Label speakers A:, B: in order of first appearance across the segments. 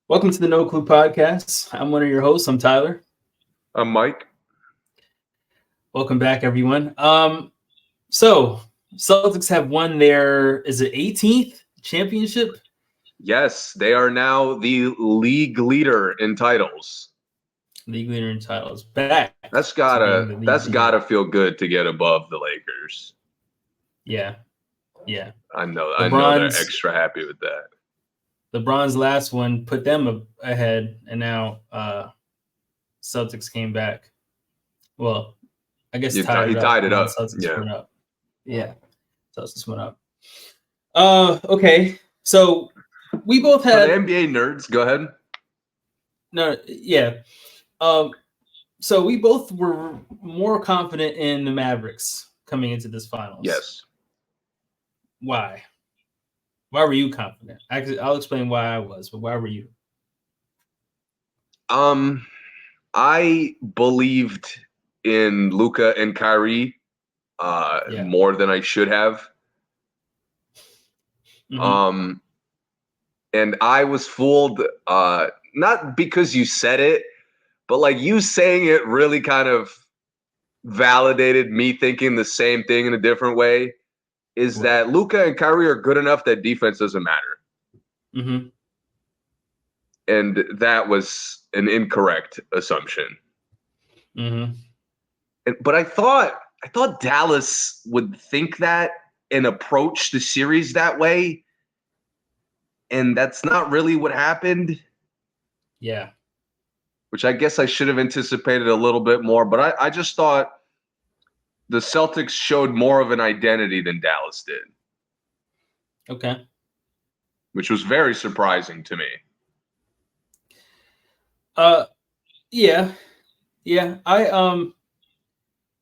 A: Welcome to the No Clue Podcast. I'm one of your hosts. I'm Tyler.
B: I'm Mike.
A: Welcome back, everyone. So Celtics have won their 18th championship?
B: Yes, they are now the league leader in titles.
A: League leader in titles. Back.
B: That's
A: to being
B: gotta
A: the league
B: that's
A: leader.
B: gotta feel good to get above the Lakers.
A: Yeah.
B: I know they're
A: LeBron's
B: extra happy with that.
A: LeBron's last one put them ahead, and now Celtics came back. Well, I guess
B: He
A: tied it up.
B: tied it
A: And then
B: up.
A: Celtics
B: Yeah.
A: went up. Yeah. Celtics went up. Okay. So we both
B: For
A: had
B: the NBA nerds, go ahead.
A: no, yeah. So we both were more confident in the Mavericks coming into this finals.
B: Yes.
A: Why? Why were you confident? I'll explain why I was, but why were you?
B: I believed in Luka and Kyrie more than I should have.
A: Mm-hmm.
B: And I was fooled, not because you said it, but like you saying it really kind of validated me thinking the same thing in a different way. Is that Luka and Kyrie are good enough that defense doesn't matter.
A: Mm-hmm.
B: And that was an incorrect assumption.
A: Mm-hmm.
B: But I thought Dallas would think that and approach the series that way. And that's not really what happened.
A: Yeah.
B: Which I guess I should have anticipated a little bit more. But I just thought the Celtics showed more of an identity than Dallas did.
A: Okay.
B: Which was very surprising to me.
A: Yeah.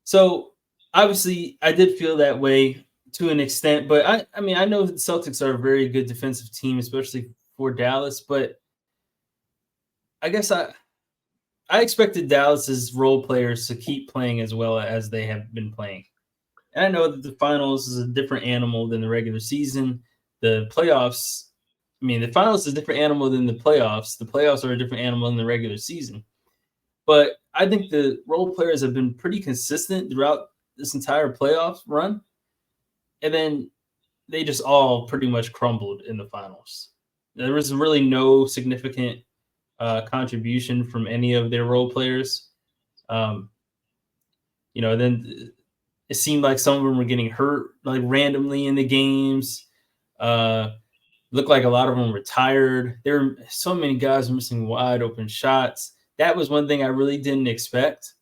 A: So obviously I did feel that way to an extent, but I mean I know the Celtics are a very good defensive team, especially for Dallas, but I guess I expected Dallas's role players to keep playing as well as they have been playing. And I know that the finals is a different animal than the regular season. The playoffs, I mean, the finals is a different animal than the playoffs. The playoffs are a different animal than the regular season. But I think the role players have been pretty consistent throughout this entire playoff run. And then they just all pretty much crumbled in the finals. There was really no significant contribution from any of their role players. Then it seemed like some of them were getting hurt like randomly in the games. Looked like a lot of them were tired. There were so many guys missing wide open shots. That was one thing I really didn't expect.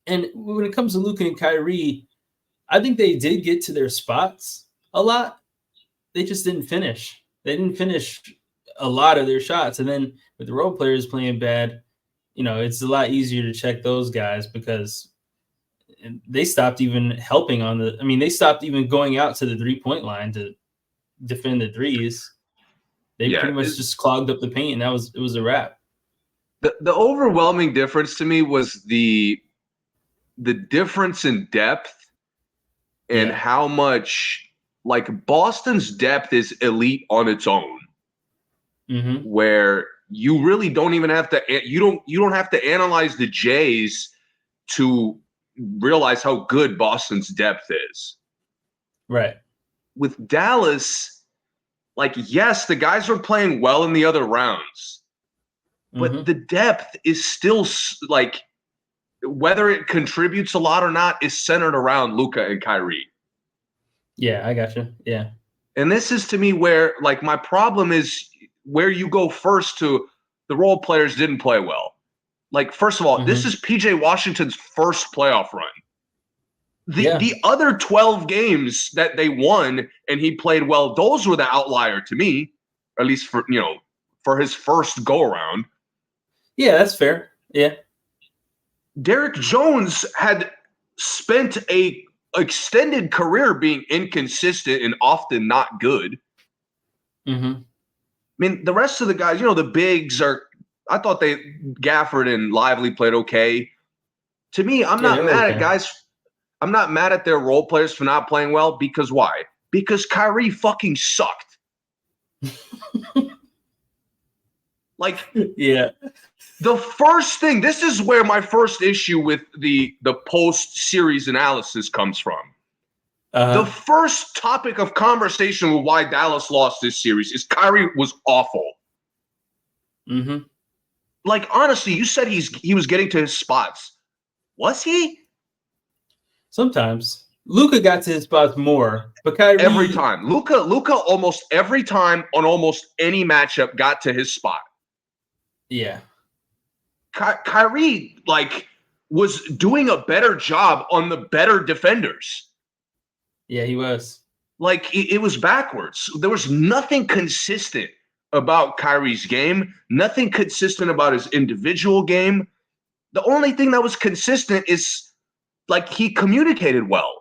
A: And when it comes to Luka and Kyrie, I think they did get to their spots a lot. They just didn't finish. They didn't finish a lot of their shots. And then with the role players playing bad, it's a lot easier to check those guys because they stopped even helping they stopped even going out to the 3-point line to defend the threes. They pretty much just clogged up the paint, and it was a wrap.
B: The overwhelming difference to me was the difference in depth and how much like Boston's depth is elite on its own.
A: Mm-hmm.
B: Where you really don't even have to you don't have to analyze the Jays to realize how good Boston's depth is.
A: Right.
B: With Dallas, like, yes, the guys are playing well in the other rounds, but the depth is still like, whether it contributes a lot or not is centered around Luka and Kyrie.
A: Yeah, I gotcha. Yeah.
B: And this is to me where like my problem is where you go first to the role players didn't play well. Like, first of all, this is PJ Washington's first playoff run. The other 12 games that they won and he played well, those were the outlier to me, at least for his first go around.
A: Yeah, that's fair. Yeah.
B: Derrick Jones had spent a extended career being inconsistent and often not good.
A: Mm-hmm.
B: I mean, the rest of the guys, the bigs I thought Gafford and Lively played okay. To me, I'm not mad at guys. I'm not mad at their role players for not playing well because why? Because Kyrie fucking sucked. Like,
A: yeah.
B: the first thing, this is where my first issue with the post-series analysis comes from. The first topic of conversation with why Dallas lost this series is Kyrie was awful.
A: Mm-hmm.
B: Like, honestly, you said he was getting to his spots. Was he?
A: Sometimes. Luka got to his spots more, but Kyrie
B: every time. Luka almost every time on almost any matchup got to his spot.
A: Yeah.
B: Kyrie was doing a better job on the better defenders.
A: Yeah, he was.
B: Like, it was backwards. There was nothing consistent about Kyrie's game, nothing consistent about his individual game. The only thing that was consistent is, like, he communicated well.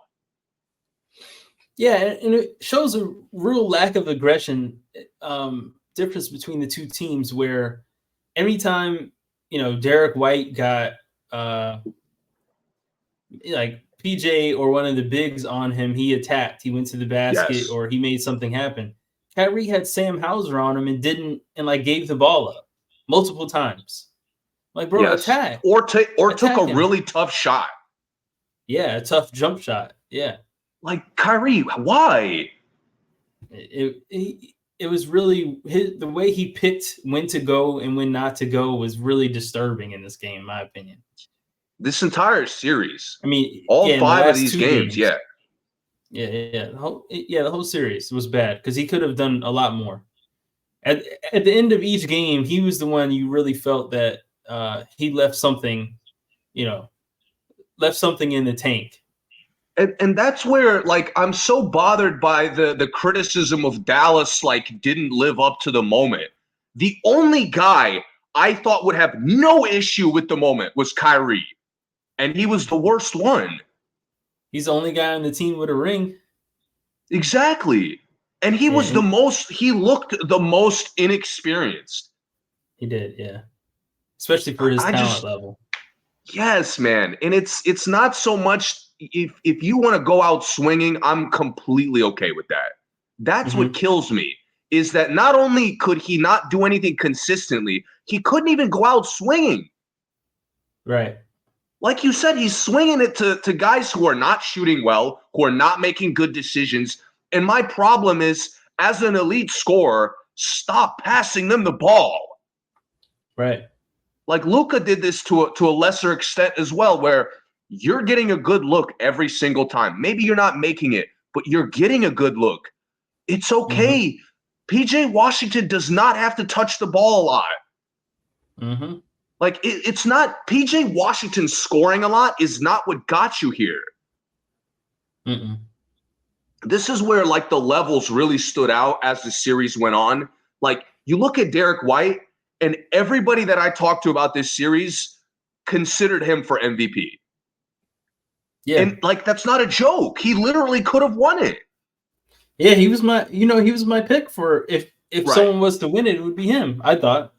A: Yeah, and it shows a real lack of aggression difference between the two teams, where every time, Derek White got like PJ or one of the bigs on him, he attacked, he went to the basket,
B: Yes.
A: or he made something happen. Kyrie had Sam Hauser on him and gave the ball up multiple times. Like, bro,
B: yes.
A: attack.
B: Or took a
A: him.
B: really tough shot.
A: Yeah, a tough jump shot. Yeah.
B: Like, Kyrie, why?
A: It was really the way he picked when to go and when not to go was really disturbing in this game, in my opinion.
B: This entire series.
A: I mean,
B: all
A: yeah,
B: 5 of these games, yeah.
A: Yeah. The whole series was bad because he could have done a lot more. At the end of each game, he was the one you really felt that he left something in the tank.
B: And that's where, like, I'm so bothered by the criticism of Dallas, like, didn't live up to the moment. The only guy I thought would have no issue with the moment was Kyrie. And he was the worst one.
A: He's the only guy on the team with a ring.
B: Exactly. And he was he looked the most inexperienced.
A: He did, yeah. Especially for his talent level.
B: Yes, man. And it's not so much if you want to go out swinging, I'm completely okay with that. That's what kills me, is that not only could he not do anything consistently, he couldn't even go out swinging.
A: Right.
B: Like you said, he's swinging it to guys who are not shooting well, who are not making good decisions. And my problem is, as an elite scorer, stop passing them the ball.
A: Right.
B: Like, Luka did this to a lesser extent as well, where you're getting a good look every single time. Maybe you're not making it, but you're getting a good look. It's okay. PJ Washington does not have to touch the ball a lot. Like, it's not – PJ Washington scoring a lot is not what got you here. This is where, like, the levels really stood out as the series went on. Like, you look at Derek White, and everybody that I talked to about this series considered him for MVP. Yeah. And, like, that's not a joke. He literally could have won it.
A: Yeah, he was my pick for if someone was to win it, it would be him, I thought.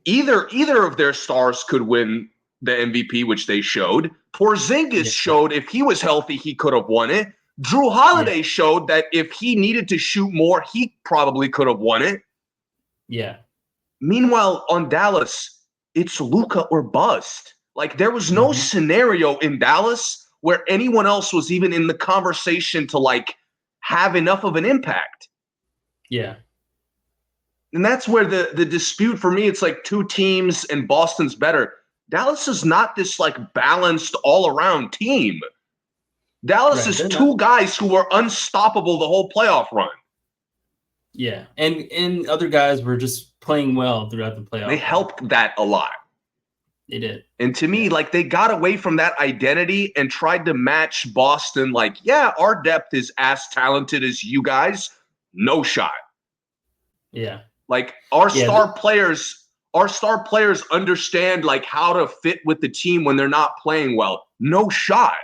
B: Either of their stars could win the MVP, which they showed. Porzingis showed if he was healthy, he could have won it. Drew Holiday showed that if he needed to shoot more, he probably could have won it.
A: Yeah.
B: Meanwhile, on Dallas, it's Luka or bust. Like, there was no scenario in Dallas where anyone else was even in the conversation to, like, have enough of an impact.
A: Yeah.
B: And that's where the dispute for me, it's like two teams and Boston's better. Dallas is not this, like, balanced all-around team. Dallas is two guys who were unstoppable the whole playoff run.
A: Yeah, and other guys were just playing well throughout the playoffs.
B: They helped that a lot.
A: They did.
B: And to me, like, they got away from that identity and tried to match Boston. Like, yeah, our depth is as talented as you guys. No shot.
A: Yeah.
B: Like, our star players understand, like, how to fit with the team when they're not playing well. No shot.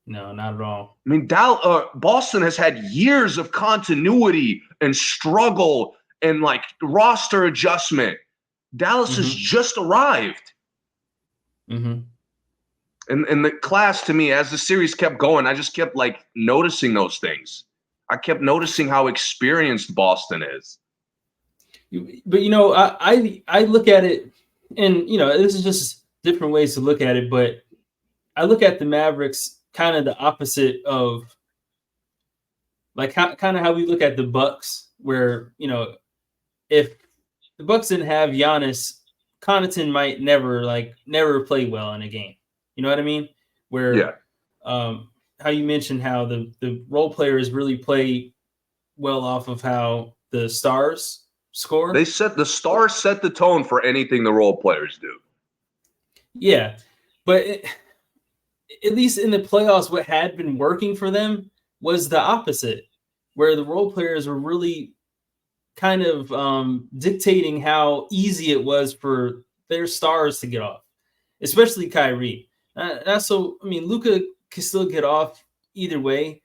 A: No, not at all.
B: I mean, Boston has had years of continuity and struggle and, like, roster adjustment. Dallas has just arrived. And the class, to me, as the series kept going, I just kept, like, noticing those things. I kept noticing how experienced Boston is.
A: But I look at it, and this is just different ways to look at it. But I look at the Mavericks kind of the opposite of like kind of how we look at the Bucks, where if the Bucks didn't have Giannis, Connaughton might never play well in a game. You know what I mean? Where how you mentioned how the role players really play well off of how the stars score.
B: The stars set the tone for anything the role players do.
A: Yeah, but at least in the playoffs, what had been working for them was the opposite, where the role players were really kind of dictating how easy it was for their stars to get off, especially Kyrie. Luka can still get off either way,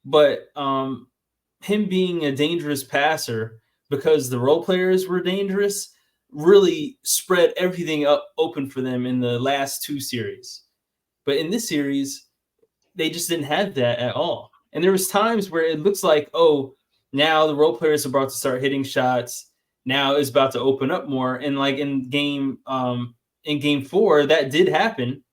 A: but him being a dangerous passer because the role players were dangerous really spread everything up open for them in the last two series. But in this series, they just didn't have that at all. And there was times where it looks like, oh, now the role players are about to start hitting shots. Now it's about to open up more. And like in game 4, that did happen.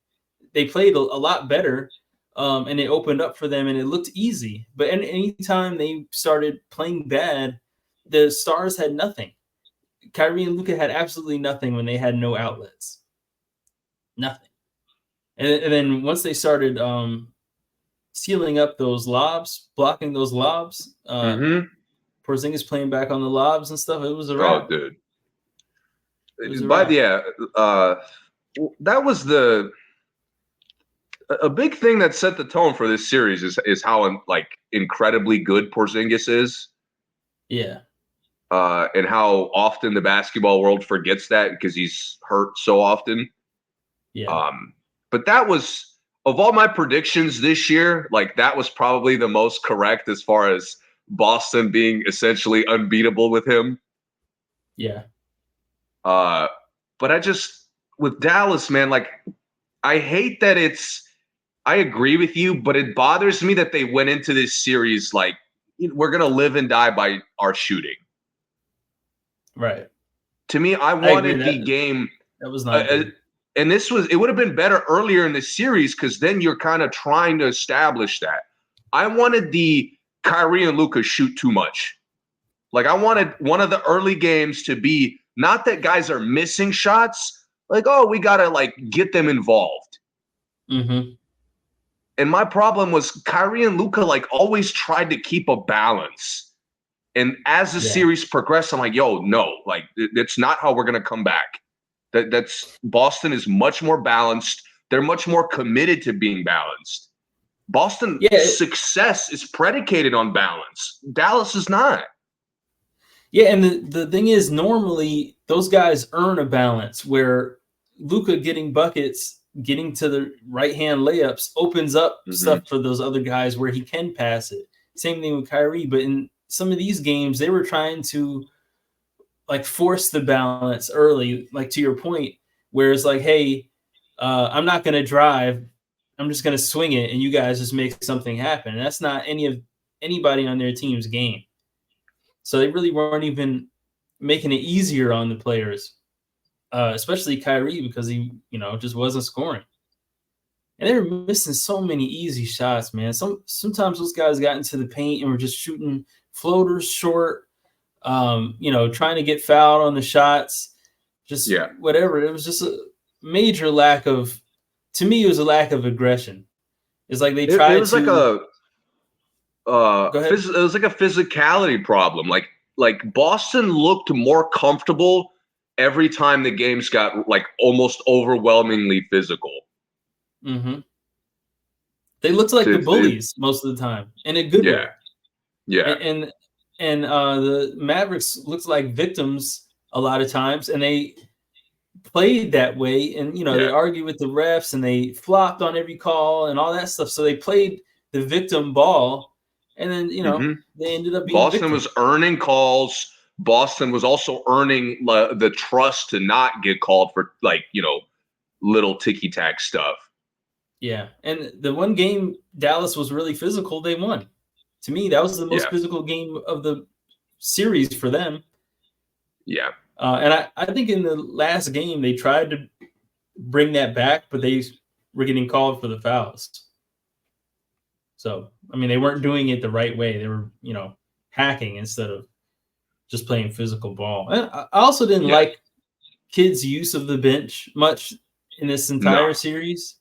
A: They played a lot better, and it opened up for them, and it looked easy. But anytime they started playing bad, the stars had nothing. Kyrie and Luka had absolutely nothing when they had no outlets. Nothing. And then once they started sealing up those lobs, blocking those lobs, Porzingis playing back on the lobs and stuff, it was a wrap.
B: Oh, dude. That was a big thing that set the tone for this series is how incredibly good Porzingis is.
A: Yeah.
B: And how often the basketball world forgets that because he's hurt so often.
A: Yeah.
B: But that was, of all my predictions this year, that was probably the most correct as far as Boston being essentially unbeatable with him.
A: Yeah.
B: But with Dallas, man, I hate that I agree with you, but it bothers me that they went into this series we're going to live and die by our shooting.
A: Right.
B: To me, I wanted the game.
A: That was not good.
B: And it would have been better earlier in the series because then you're kind of trying to establish that. I wanted the Kyrie and Luka shoot too much. I wanted one of the early games to be not that guys are missing shots, we got to get them involved.
A: Mm-hmm.
B: And my problem was Kyrie and Luka always tried to keep a balance. And as the series progressed, I'm like, yo, no, it's not how we're going to come back. That's Boston is much more balanced. They're much more committed to being balanced. Boston's success is predicated on balance. Dallas is not.
A: Yeah, and the thing is, normally those guys earn a balance where Luka getting buckets, getting to the right-hand layups opens up stuff for those other guys where he can pass it. Same thing with Kyrie, but in some of these games, they were trying to force the balance early, to your point, where it's hey, I'm not going to drive. I'm just going to swing it, and you guys just make something happen. And that's not anybody on their team's game. So they really weren't even making it easier on the players, especially Kyrie, because he, just wasn't scoring. And they were missing so many easy shots, man. Sometimes those guys got into the paint and were just shooting floaters short, trying to get fouled on the shots, whatever. It was just a major lack of, to me, it was a lack of aggression. It's they tried to. It was
B: it was a physicality problem. Boston looked more comfortable every time the games got almost overwhelmingly physical.
A: Mm-hmm. They looked like the bullies most of the time, in a good way.
B: Yeah.
A: And the Mavericks looked like victims a lot of times, and they played that way. And they argued with the refs, and they flopped on every call and all that stuff. So they played the victim ball, and then they ended up being
B: Boston
A: victims.
B: was earning calls. Boston was also earning the trust to not get called for little ticky-tack stuff.
A: Yeah, and the one game Dallas was really physical, they won. To me, that was the most physical game of the series for them.
B: Yeah.
A: And I think in the last game they tried to bring that back, but they were getting called for the fouls. So, I mean, they weren't doing it the right way. They were, hacking instead of just playing physical ball. And I also didn't like Kidd's use of the bench much in this entire series.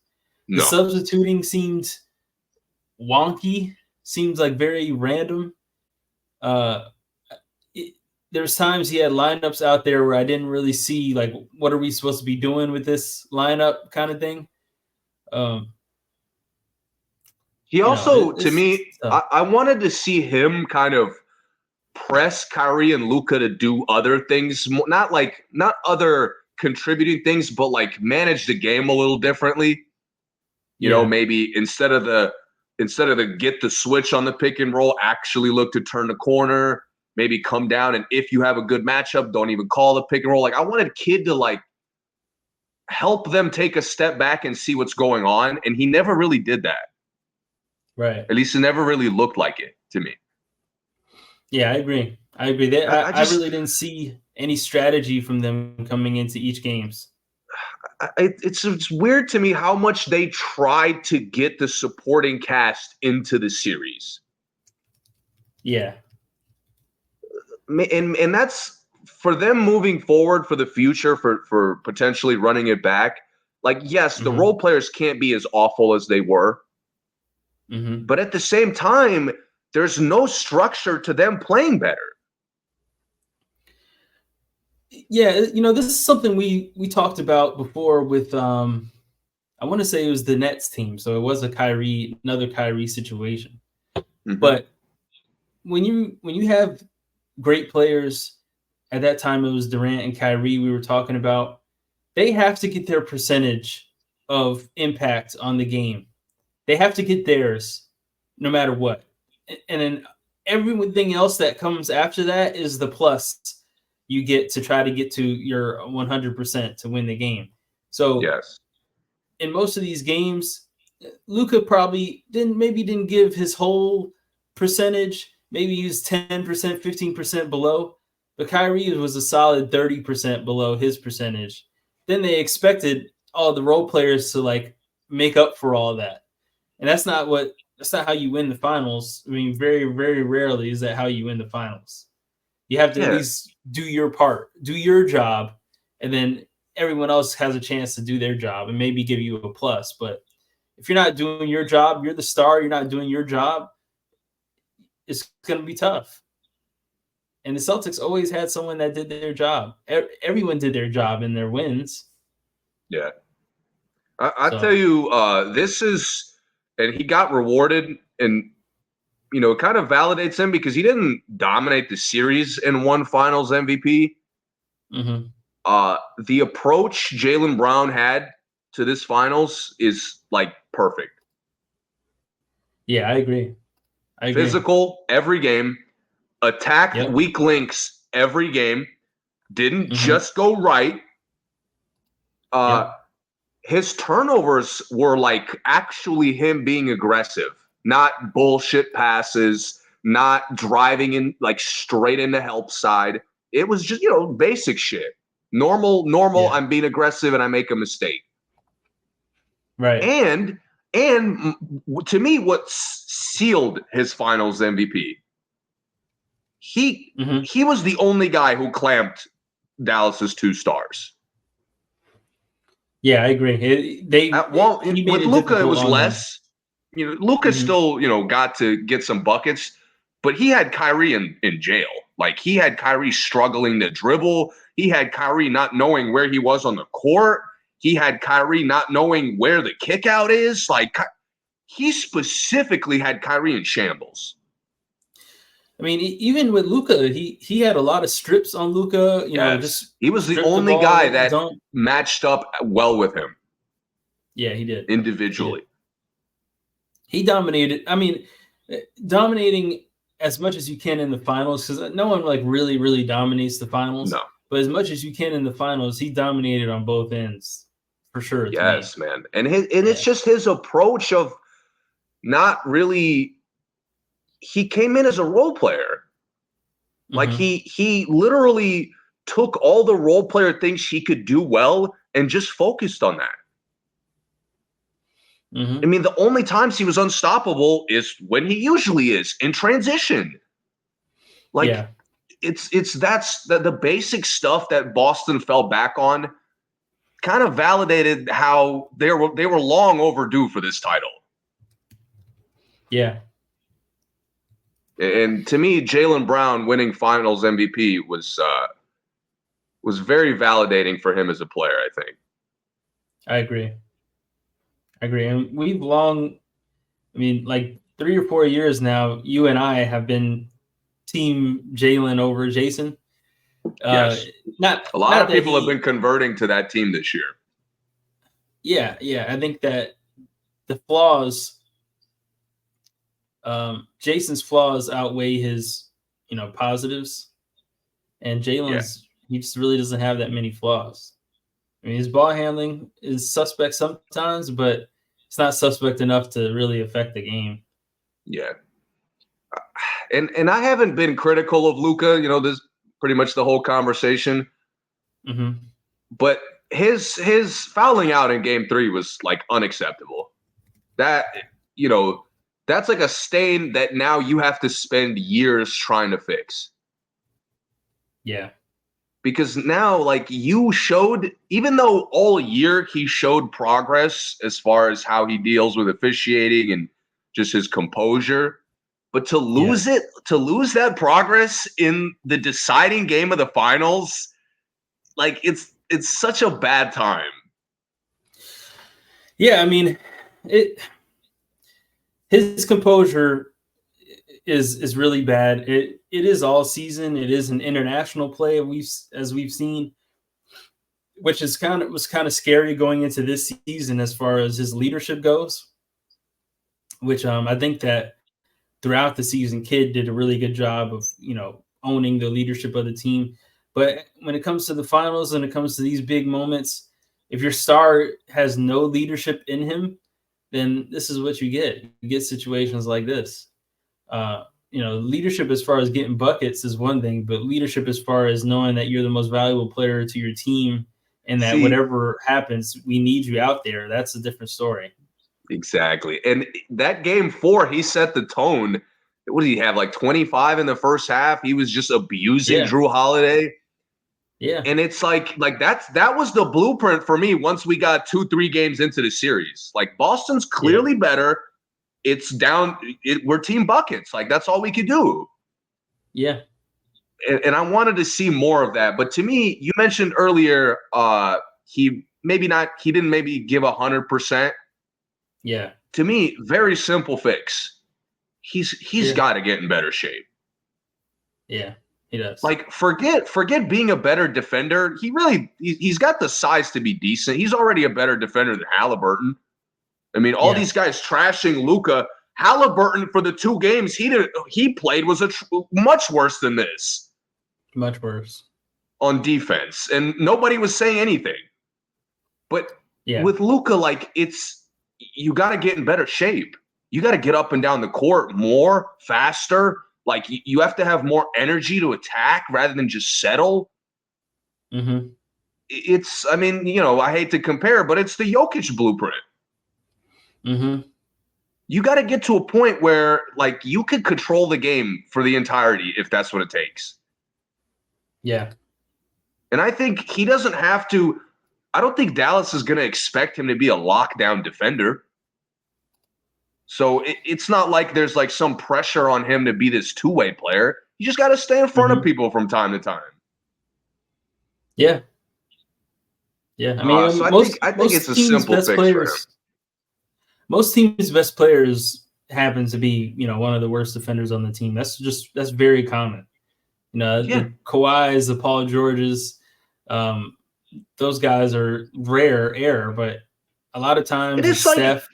A: The
B: No.
A: substituting seemed wonky, seems like very random. There's times he had lineups out there where I didn't really see, like, what are we supposed to be doing with this lineup kind of thing.
B: He also, to me, I wanted to see him kind of press Kyrie and Luka to do other things, not other contributing things, but like manage the game a little differently. You know, maybe instead of the get the switch on the pick and roll, actually look to turn the corner, maybe come down, and if you have a good matchup, don't even call the pick and roll. Like, I wanted Kidd to like help them take a step back and see what's going on, and he never really did that.
A: Right.
B: At least it never really looked like it to me.
A: Yeah, I agree. I really didn't see any strategy from them coming into each games.
B: It's weird to me how much they tried to get the supporting cast into the series.
A: Yeah.
B: And that's for them moving forward for the future, for potentially running it back. Like, yes, the role players can't be as awful as they were. But at the same time, there's no structure to them playing better.
A: Yeah, this is something we talked about before with I want to say it was the Nets team, so it was another Kyrie situation. But when you have great players, at that time it was Durant and Kyrie we were talking about, they have to get their percentage of impact on the game. They have to get theirs no matter what. And then everything else that comes after that is the plus you get to try to get to your 100% to win the game. So in most of these games, Luka probably didn't give his whole percentage. Maybe he was 10%, 15% below. But Kyrie was a solid 30% below his percentage. Then they expected all the role players to like make up for all that. And that's not how you win the finals. I mean, very, very rarely is that how you win the finals. You have to at least do your part, do your job, and then everyone else has a chance to do their job and maybe give you a plus. But if you're not doing your job, you're the star, you're not doing your job, it's going to be tough. And the Celtics always had someone that did their job. Everyone did their job in their wins.
B: Yeah. I tell you, this is, and he got rewarded, and it kind of validates him because he didn't dominate the series and won Finals MVP. The approach Jaylen Brown had to this Finals is like perfect.
A: Yeah, I agree.
B: Physical every game, attacked weak links every game, didn't just go right. His turnovers were like actually him being aggressive, not bullshit passes, not driving in like straight into help side. It was just, basic shit. Normal. Yeah. I'm being aggressive and I make a mistake.
A: Right.
B: And to me, what sealed his Finals MVP, he was the only guy who clamped Dallas's 2 stars.
A: Yeah, I agree.
B: With Luka, it was less. Luka still, got to get some buckets, but he had Kyrie in jail. Like, he had Kyrie struggling to dribble. He had Kyrie not knowing where he was on the court. He had Kyrie not knowing where the kick out is. Like, he specifically had Kyrie in shambles.
A: I mean, even with Luka, he had a lot of strips on Luka.
B: He was the only guy that matched up well with him.
A: Yeah, he did
B: individually.
A: He dominated. I mean, dominating as much as you can in the finals, because no one like really, really dominates the finals.
B: No,
A: but as much as you can in the finals, he dominated on both ends for sure.
B: Yes, man, and it's just his approach of not really. He came in as a role player. Like he literally took all the role player things he could do well and just focused on that.
A: Mm-hmm.
B: I mean, the only times he was unstoppable is when he usually is in transition. Like,
A: yeah.
B: that's the basic stuff that Boston fell back on. Kind of validated how they were long overdue for this title.
A: Yeah.
B: And to me, Jaylen Brown winning Finals MVP was very validating for him as a player, I think.
A: I agree. And we've long, I mean, like 3 or 4 years now, you and I have been team Jaylen over Jayson.
B: Yes.
A: Not
B: a lot
A: not
B: of
A: that
B: people have been converting to that team this year.
A: Yeah. I think that the flaws, Jason's flaws outweigh his, positives, and Jalen's he just really doesn't have that many flaws. I mean, his ball handling is suspect sometimes, but it's not suspect enough to really affect the game.
B: Yeah. And I haven't been critical of Luka, this is pretty much the whole conversation.
A: Mm-hmm.
B: But his fouling out in game 3 was like unacceptable. That, that's like a stain that now you have to spend years trying to fix.
A: Yeah.
B: Because now, like, you showed, even though all year he showed progress as far as how he deals with officiating and just his composure, but to lose that progress in the deciding game of the finals, like, it's such a bad time.
A: Yeah, I mean, his composure is really bad. It is all season. It is an international play as we've seen, which was kind of scary going into this season as far as his leadership goes. Which I think that throughout the season, Kidd did a really good job of owning the leadership of the team. But when it comes to the finals and it comes to these big moments, if your star has no leadership in him, then this is what you get. You get situations like this. Leadership as far as getting buckets is one thing, but leadership as far as knowing that you're the most valuable player to your team and that whatever happens, we need you out there, that's a different story.
B: Exactly. And that game 4, he set the tone. What did he have, like 25 in the first half? He was just abusing Drew Holiday.
A: Yeah.
B: And it's like that was the blueprint for me once we got 2-3 games into the series. Like, Boston's clearly better. It's down. We're team buckets. Like, that's all we could do.
A: Yeah.
B: And I wanted to see more of that. But to me, you mentioned earlier, he didn't maybe give 100%.
A: Yeah.
B: To me, very simple fix. He's got to get in better shape.
A: Yeah, he does.
B: Like, forget being a better defender. He's got the size to be decent. He's already a better defender than Halliburton. I mean, all these guys trashing Luka. Halliburton, for the 2 games he played, was much worse than this.
A: Much worse
B: on defense, and nobody was saying anything. But with Luka, like, you got to get in better shape. You got to get up and down the court more, faster. Like, you have to have more energy to attack rather than just settle.
A: Mm-hmm.
B: I hate to compare, but it's the Jokic blueprint.
A: Mm-hmm.
B: You got to get to a point where, like, you could control the game for the entirety if that's what it takes.
A: Yeah.
B: And I think he doesn't have to. I don't think Dallas is going to expect him to be a lockdown defender. So it's not like there's like some pressure on him to be this two-way player. You just got to stay in front of people from time to time.
A: Yeah. Yeah. I mean,
B: so I think it's a simple fix for him.
A: Most teams' best players happen to be, one of the worst defenders on the team. That's very common. The Kawhis, the Paul Georges, those guys are rare air, but a lot of times it's Steph.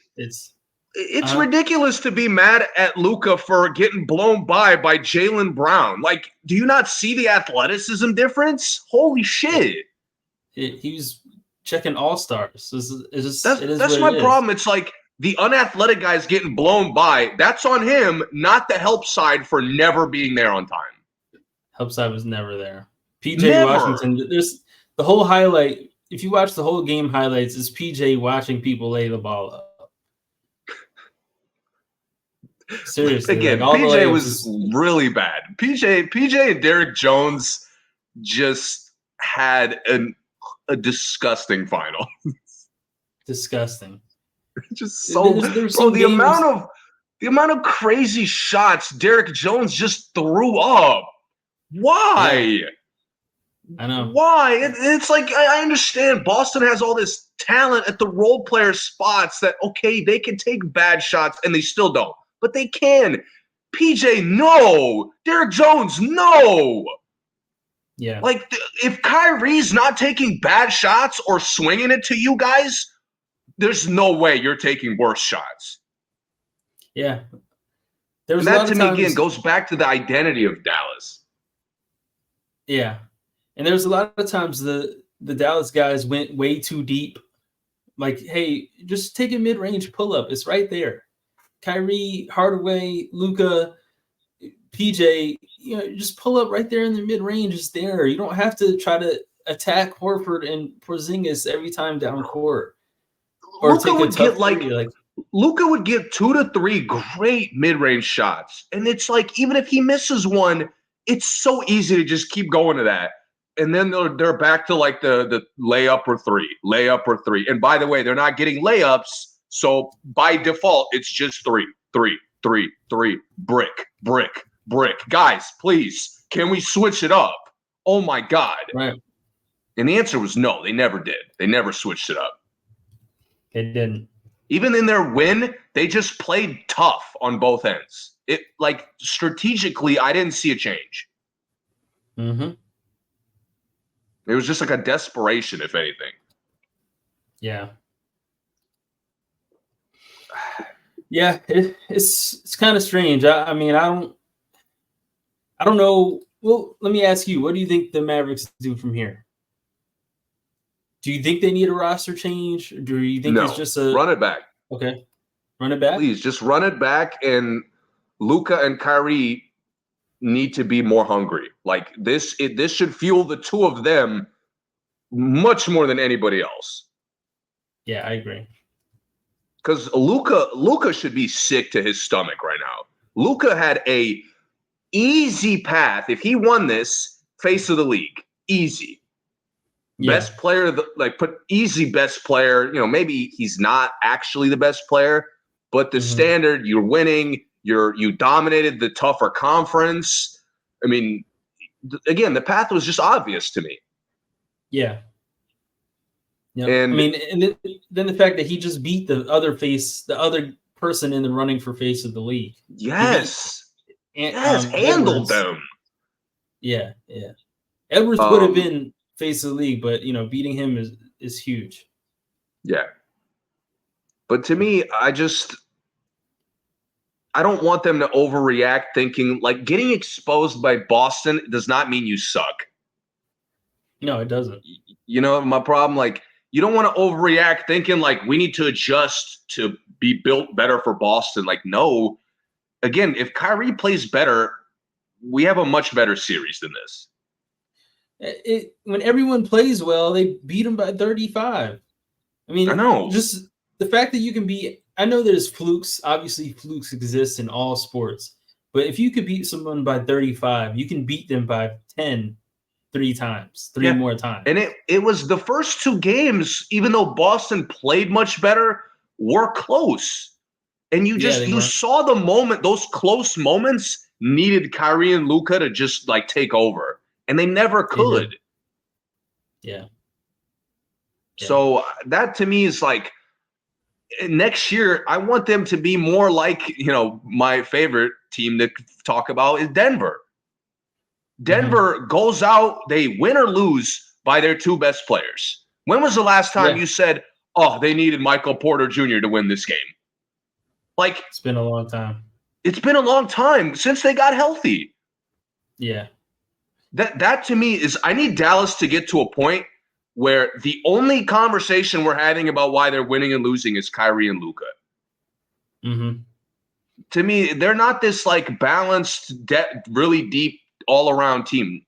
B: It's ridiculous to be mad at Luka for getting blown by Jaylen Brown. Like, do you not see the athleticism difference? Holy shit!
A: He's checking all-stars.
B: That's my problem. It's like the unathletic guy's getting blown by. That's on him, not the help side for never being there on time.
A: Help side was never there. PJ Washington. There's the whole highlight. If you watch the whole game highlights, is PJ watching people lay the ball up. Seriously,
B: again,
A: like all
B: PJ
A: the layups
B: was really bad. PJ and Derrick Jones just had a disgusting final.
A: Disgusting.
B: Just so,
A: there's
B: bro.
A: some
B: The
A: games,
B: amount of crazy shots Derrick Jones just threw up. Why?
A: Yeah, I know.
B: Why? It's like I understand Boston has all this talent at the role player spots that okay they can take bad shots and they still don't, but they can. PJ, no. Derrick Jones, no.
A: Yeah.
B: Like if Kyrie's not taking bad shots or swinging it to you guys, there's no way you're taking worse shots.
A: Yeah. There was
B: and
A: a
B: that
A: lot
B: to
A: of
B: me
A: times,
B: again goes back to the identity of Dallas.
A: Yeah. And there was a lot of times the Dallas guys went way too deep. Like, hey, just take a mid-range pull-up. It's right there. Kyrie, Hardaway, Luka, PJ, just pull up right there in the mid-range. It's there. You don't have to try to attack Horford and Porzingis every time down court. Or
B: Luka
A: take a
B: would
A: tough
B: get
A: three.
B: Luka would get 2 to 3 great mid-range shots. And it's like, even if he misses one, it's so easy to just keep going to that. And then they're back to like the layup or three. And by the way, they're not getting layups. So by default, it's just three, brick. Guys, please, can we switch it up? Oh my God.
A: Right.
B: And the answer was no, they never did. They never switched it up.
A: They didn't. Even
B: in their win, they just played tough on both ends. It like strategically, I didn't see a change.
A: Mm-hmm.
B: It was just like a desperation, if anything.
A: Yeah. Yeah, it's kind of strange. I mean, I don't know. Well, let me ask you, what do you think the Mavericks do from here? Do you think they need a roster change? Or do you think it's just
B: run it back?
A: Okay. Run it back?
B: Please, just run it back, and Luka and Kyrie need to be more hungry. Like this should fuel the two of them much more than anybody else.
A: Yeah, I agree.
B: Because Luka should be sick to his stomach right now. Luka had a easy path. If he won this, face of the league, easy. Yeah. Best player, put easy best player. Maybe he's not actually the best player, but the standard, you're winning. You dominated the tougher conference. I mean, again, the path was just obvious to me.
A: Yeah. Yeah. And then the fact that he just beat the other person in the running for face of the league.
B: Yes. Handled them.
A: Yeah. Yeah. Edwards would have been face of the league, but beating him is huge.
B: Yeah. But to me, I don't want them to overreact thinking like getting exposed by Boston does not mean you suck.
A: No, it doesn't.
B: My problem, like, you don't want to overreact thinking like we need to adjust to be built better for Boston. Like, no. Again, if Kyrie plays better, we have a much better series than this.
A: When everyone plays well, they beat them by 35. I mean,
B: I know.
A: Just the fact that you can beat. I know there's flukes. Obviously, flukes exist in all sports. But if you could beat someone by 35, you can beat them by 10 three more times.
B: And it was the first two games, even though Boston played much better, were close. And you saw the moment, those close moments needed Kyrie and Luka to just like take over. And they never could.
A: Yeah.
B: So that to me is like, next year, I want them to be more like, my favorite team to talk about is Denver. Denver goes out, they win or lose by their two best players. When was the last time you said, oh, they needed Michael Porter Jr. to win this game? Like,
A: it's been a long time.
B: It's been a long time since they got healthy.
A: Yeah.
B: That to me is, I need Dallas to get to a point where the only conversation we're having about why they're winning and losing is Kyrie and Luka.
A: Mm-hmm.
B: To me, they're not this like balanced, really deep, all-around team.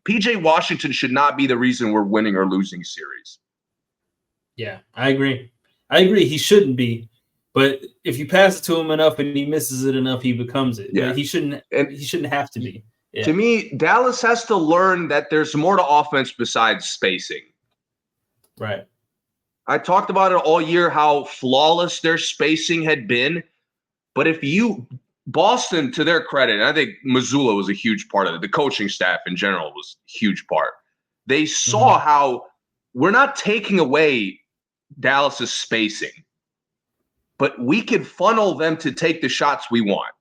B: PJ Washington should not be the reason we're winning or losing series.
A: Yeah, I agree. He shouldn't be. But if you pass it to him enough and he misses it enough, he becomes it.
B: Yeah.
A: But he shouldn't have to be. Yeah.
B: To me, Dallas has to learn that there's more to offense besides spacing.
A: Right.
B: I talked about it all year, how flawless their spacing had been. But Boston, to their credit, and I think Mazzulla was a huge part of it. The coaching staff in general was a huge part. They saw how we're not taking away Dallas's spacing, but we can funnel them to take the shots we want.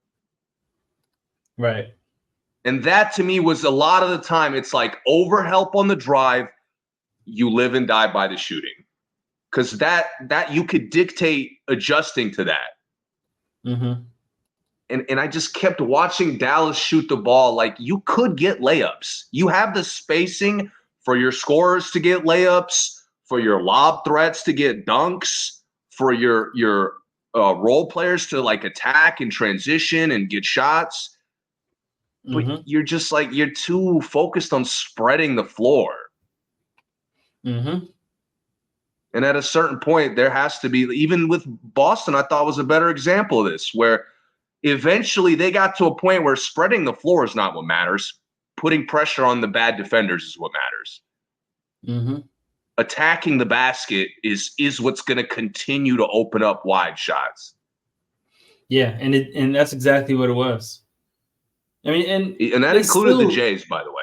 A: Right.
B: And that to me was a lot of the time, it's like overhelp on the drive, you live and die by the shooting. Because that you could dictate adjusting to that.
A: Mm-hmm.
B: And I just kept watching Dallas shoot the ball. Like, you could get layups. You have the spacing for your scorers to get layups, for your lob threats to get dunks, for your role players to like attack and transition and get shots. But you're just like, you're too focused on spreading the floor.
A: Mm-hmm.
B: And at a certain point, there has to be, even with Boston, I thought was a better example of this, where eventually they got to a point where spreading the floor is not what matters. Putting pressure on the bad defenders is what matters.
A: Mm-hmm.
B: Attacking the basket is what's going to continue to open up wide shots.
A: Yeah, and that's exactly what it was. I mean,
B: and that included the Jays, by the way.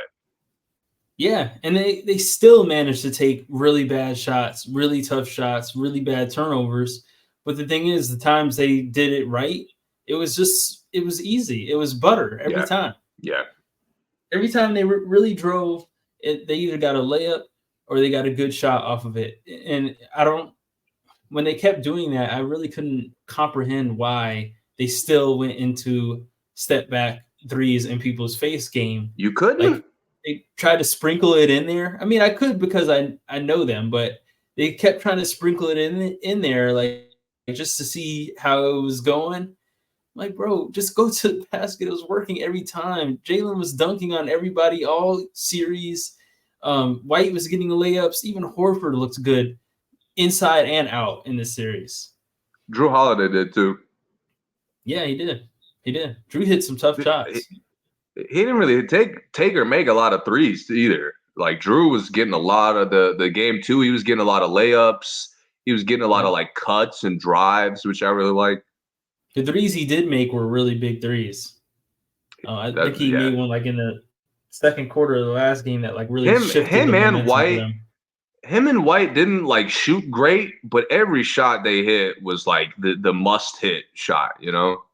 A: Yeah, and they still managed to take really bad shots, really tough shots, really bad turnovers. But the thing is, the times they did it right, it was easy. It was butter every time.
B: Yeah.
A: Every time they really drove, they either got a layup or they got a good shot off of it. And when they kept doing that, I really couldn't comprehend why they still went into step back threes in people's face game.
B: You couldn't?
A: Like, they tried to sprinkle it in there. I mean, I could because I know them, but they kept trying to sprinkle it in there, like just to see how it was going. I'm like, bro, just go to the basket. It was working every time. Jaylen was dunking on everybody all series. White was getting the layups. Even Horford looked good inside and out in this series.
B: Drew Holiday did too.
A: Yeah, he did. Drew hit some tough shots.
B: He didn't really take or make a lot of threes either. Like, Drew was getting a lot of the game too. He was getting a lot of layups. He was getting a lot of like cuts and drives, which I really like.
A: The threes he did make were really big threes. I think he made one like in the second quarter of the last game that like really shifted
B: him and White.
A: for them.
B: Him and White didn't like shoot great, but every shot they hit was like the must hit shot, you know?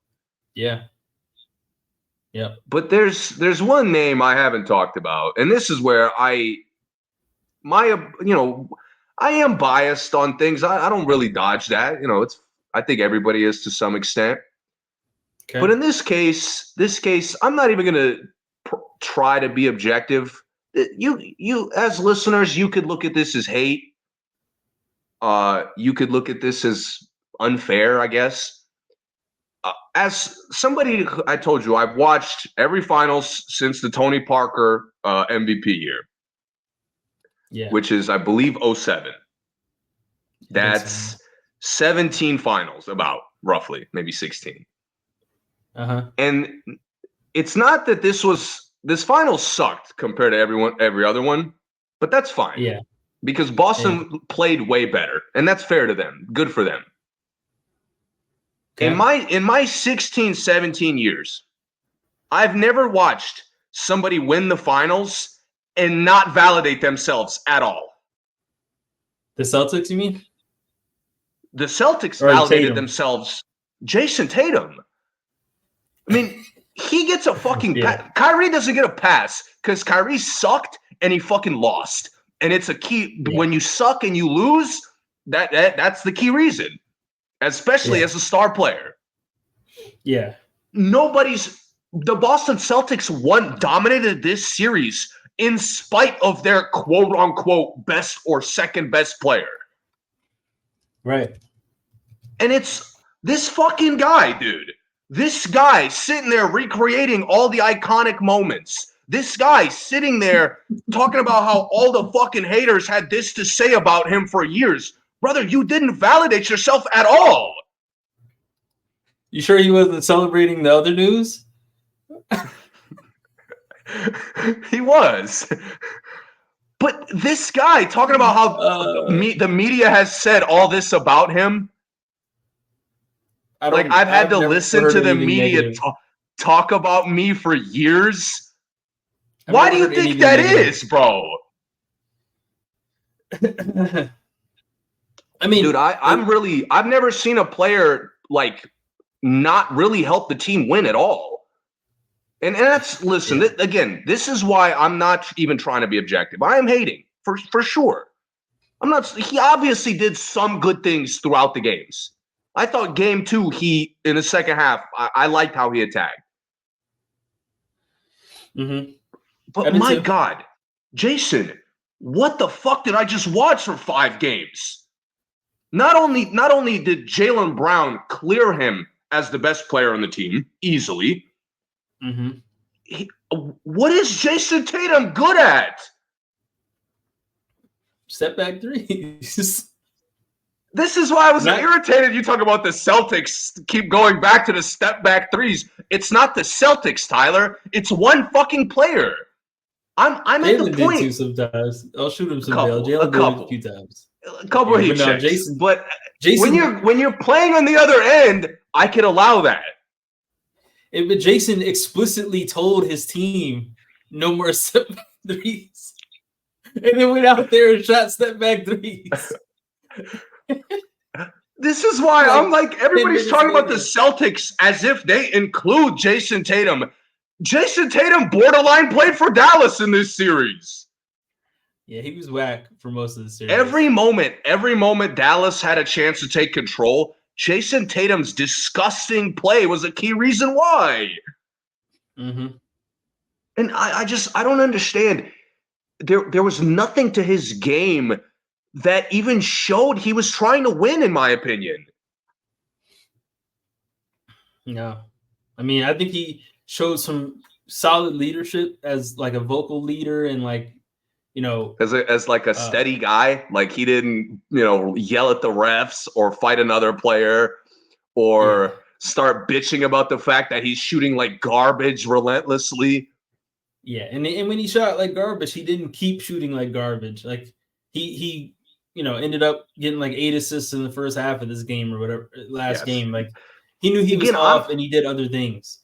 B: Yeah.
A: Yep.
B: But there's one name I haven't talked about, and this is where I am biased on things. I don't really dodge that. You know, I think everybody is to some extent. Okay. But in this case, I'm not even going to try to be objective. You as listeners, you could look at this as hate. You could look at this as unfair, I guess. As somebody, I told you, I've watched every finals since the Tony Parker MVP year. Yeah. Which is, I believe, 2007. That's 17 finals, about roughly, maybe 16. And it's not that this final sucked compared to every other one, but that's fine.
A: Yeah.
B: Because Boston played way better, and that's fair to them. Good for them. Okay. In my 16, 17 years, I've never watched somebody win the finals and not validate themselves at all.
A: The Celtics, you mean?
B: The Celtics validated themselves. Jayson Tatum. I mean, he gets a fucking pass. Kyrie doesn't get a pass because Kyrie sucked and he fucking lost. And it's a key when you suck and you lose, that's the key reason. Especially as a star player.
A: Yeah.
B: The Boston Celtics dominated this series in spite of their quote unquote best or second best player.
A: Right.
B: And it's this fucking guy, dude. This guy sitting there recreating all the iconic moments. This guy sitting there talking about how all the fucking haters had this to say about him for years. Brother, you didn't validate yourself at all.
A: You sure he wasn't celebrating the other news?
B: He was. But this guy talking about how the media has said all this about him. I've had to listen to the media talk about me for years. Why do you think that is, bro?
A: I mean,
B: dude, I've never seen a player not really help the team win at all. And that's, listen, again, this is why I'm not even trying to be objective. I am hating for sure. He obviously did some good things throughout the games. I thought game 2, in the second half, I liked how he attacked.
A: Mm-hmm.
B: But my God, Jayson, what the fuck did I just watch for 5 games? Not only did Jaylen Brown clear him as the best player on the team easily, what is Jayson Tatum good at?
A: Step back threes.
B: This is why I was irritated. You talk about the Celtics keep going back to the step back threes. It's not the Celtics, Tyler. It's one fucking player. I'm at the point.
A: Did too sometimes. I'll shoot him some bail. Jaylen did it a few times.
B: A couple of heat checks. Jayson, when you're playing on the other end, I can allow that.
A: But Jayson explicitly told his team no more step back threes, and then went out there and shot step back threes.
B: This is why I'm like, everybody's talking about the Celtics as if they include Jayson Tatum. Jayson Tatum borderline played for Dallas in this series.
A: Yeah, he was whack for most of the series.
B: Every moment Dallas had a chance to take control, Jayson Tatum's disgusting play was a key reason why.
A: Mm-hmm.
B: And I don't understand. There was nothing to his game that even showed he was trying to win, in my opinion.
A: No. I mean, I think he showed some solid leadership as like a vocal leader and as a steady guy. Like he didn't, yell at the refs or fight another player or start bitching about the fact that he's shooting like garbage relentlessly. Yeah, and when he shot like garbage, he didn't keep shooting like garbage. Like he ended up getting like 8 assists in the first half of this game or whatever game. Like he knew he was off and he did other things.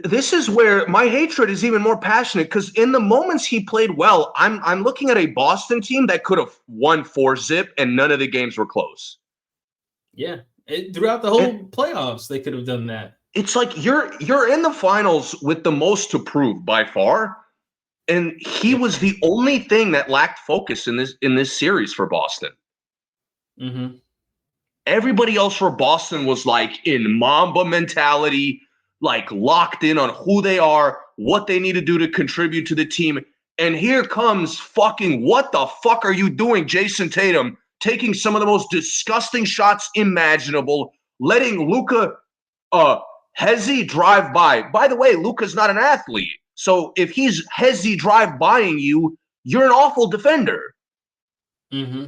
B: This is where my hatred is even more passionate, because in the moments he played well, I'm looking at a Boston team that could have won 4-zip and none of the games were close.
A: Yeah, throughout the whole playoffs, they could have done that.
B: It's like you're in the finals with the most to prove by far, and he was the only thing that lacked focus in this series for Boston.
A: Mm-hmm.
B: Everybody else for Boston was like in Mamba mentality, like locked in on who they are, what they need to do to contribute to the team. And here comes fucking, what the fuck are you doing, Jayson Tatum, taking some of the most disgusting shots imaginable, letting Luka Hezzy drive by. By the way, Luka's not an athlete. So if he's Hezzy drive-bying you, you're an awful defender.
A: Mm-hmm.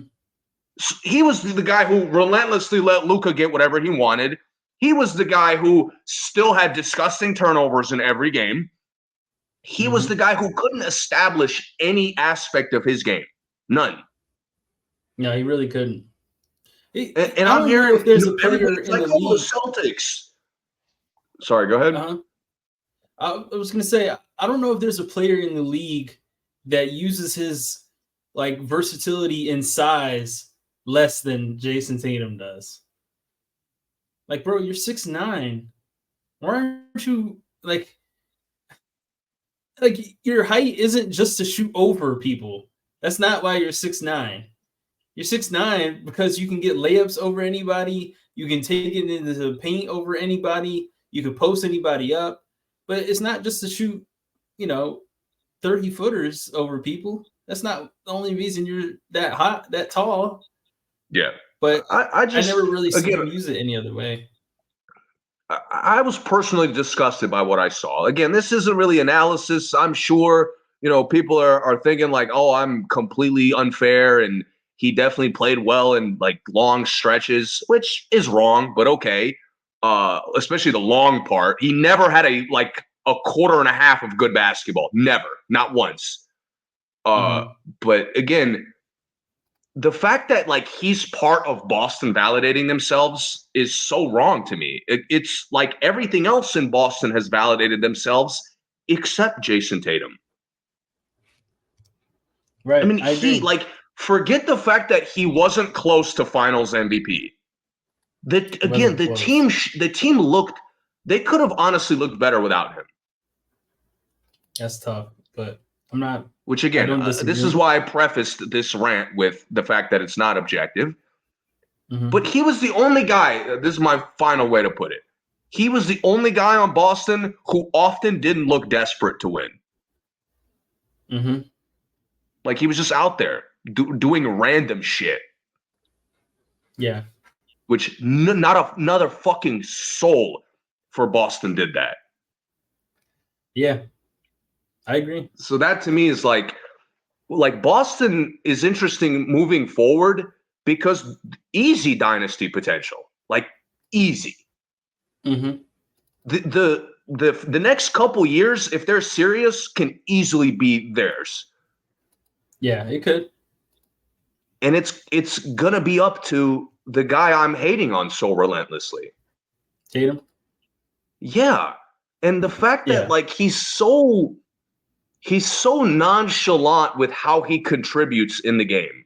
B: So he was the guy who relentlessly let Luka get whatever he wanted. He was the guy who still had disgusting turnovers in every game. He was the guy who couldn't establish any aspect of his game. None.
A: No, he really couldn't.
B: And I'm hearing
A: if there's a player in the league.
B: Celtics. Sorry, go ahead.
A: I was going to say, I don't know if there's a player in the league that uses his like versatility in size less than Jayson Tatum does. Like, bro, you're 6'9". Why aren't you like your height isn't just to shoot over people. That's not why you're 6'9". You're 6'9" because you can get layups over anybody. You can take it into the paint over anybody. You can post anybody up. But it's not just to shoot, 30-footers over people. That's not the only reason you're that hot, that tall.
B: Yeah.
A: But I never really seen him use it any other way.
B: I was personally disgusted by what I saw. Again, this isn't really analysis. I'm sure, people are thinking like, oh, I'm completely unfair, and he definitely played well in like long stretches, which is wrong, but okay. Especially the long part. He never had a quarter and a half of good basketball. Never, not once. But again, the fact that like he's part of Boston validating themselves is so wrong to me. It's like everything else in Boston has validated themselves except Jayson Tatum.
A: Right.
B: I mean, forget the fact that he wasn't close to Finals MVP. The team looked. They could have honestly looked better without him.
A: That's tough, but I'm not.
B: Which again, this is why I prefaced this rant with the fact that it's not objective. But he was the only guy. This is my final way to put it. He was the only guy on Boston who often didn't look desperate to win. Like he was just out there doing random shit.
A: Yeah.
B: Which not another fucking soul for Boston did that.
A: Yeah, I agree.
B: So that to me is like Boston is interesting moving forward because easy dynasty potential, like easy. The next couple years, if they're serious, can easily be theirs.
A: Yeah, it could.
B: And it's gonna be up to the guy I'm hating on so relentlessly.
A: Tatum?
B: Yeah. And the fact that like he's so nonchalant with how he contributes in the game.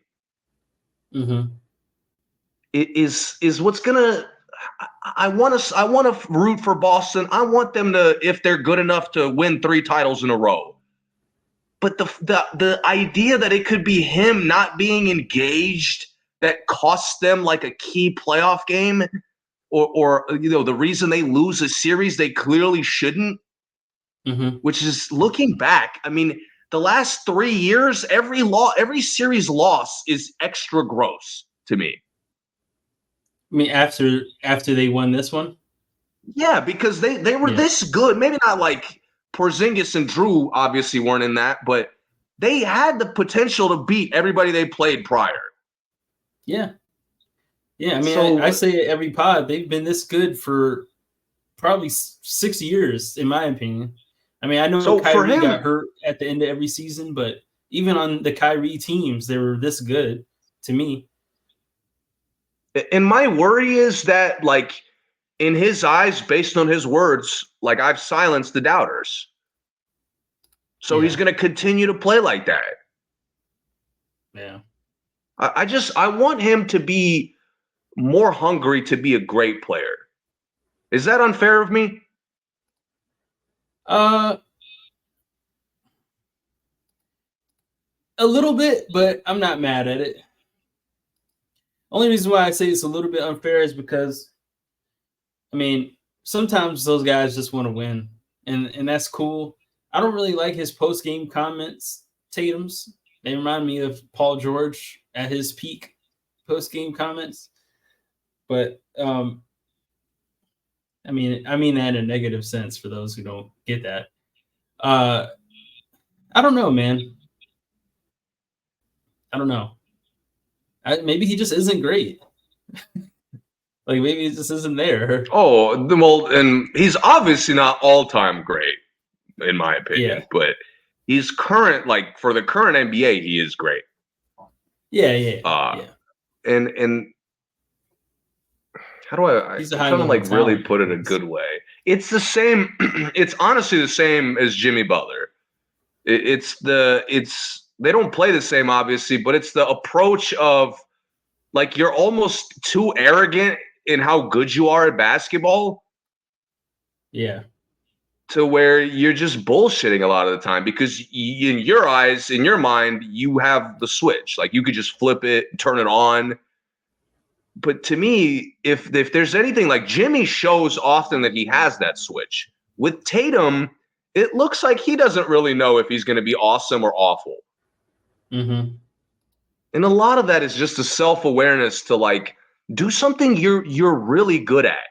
B: It is what's gonna I want to root for Boston. I want them to, if they're good enough, to win 3 titles in a row. But the idea that it could be him not being engaged that costs them like a key playoff game, or the reason they lose a series they clearly shouldn't, which is looking back. I mean, the last 3 years, every series loss is extra gross to me.
A: I mean, after they won this one?
B: Yeah, because they were this good. Maybe not like Porzingis and Drew obviously weren't in that, but they had the potential to beat everybody they played prior.
A: Yeah. Yeah, I mean, I say it every pod. They've been this good for probably 6 years, in my opinion. I mean, I know Kyrie got hurt at the end of every season, but even on the Kyrie teams, they were this good to me.
B: And my worry is that, like, in his eyes, based on his words, like, I've silenced the doubters. So he's going to continue to play like that.
A: Yeah.
B: I want him to be more hungry to be a great player. Is that unfair of me?
A: A little bit, but I'm not mad at it. Only reason why I say it's a little bit unfair is because, I mean, sometimes those guys just want to win, and that's cool. I don't really like his post-game comments, Tatum's. They remind me of Paul George at his peak post-game comments. But I mean that in a negative sense for those who don't get that. I don't know, man. I don't know. Maybe he just isn't great. Like maybe he just isn't there.
B: Oh, well, and he's obviously not all-time great, in my opinion. But he's current, like for the current NBA, he is great.
A: Yeah.
B: And how do I? I'm trying to like really put it a good way. It's the same. It's honestly the same as Jimmy Butler. They don't play the same, obviously, but it's the approach of like you're almost too arrogant in how good you are at basketball.
A: Yeah.
B: To where you're just bullshitting a lot of the time because in your eyes, in your mind, you have the switch. Like you could just flip it, turn it on. But to me, if there's anything, like Jimmy shows often that he has that switch. With Tatum, it looks like he doesn't really know if he's going to be awesome or awful. And a lot of that is just a self-awareness to like do something you're really good at.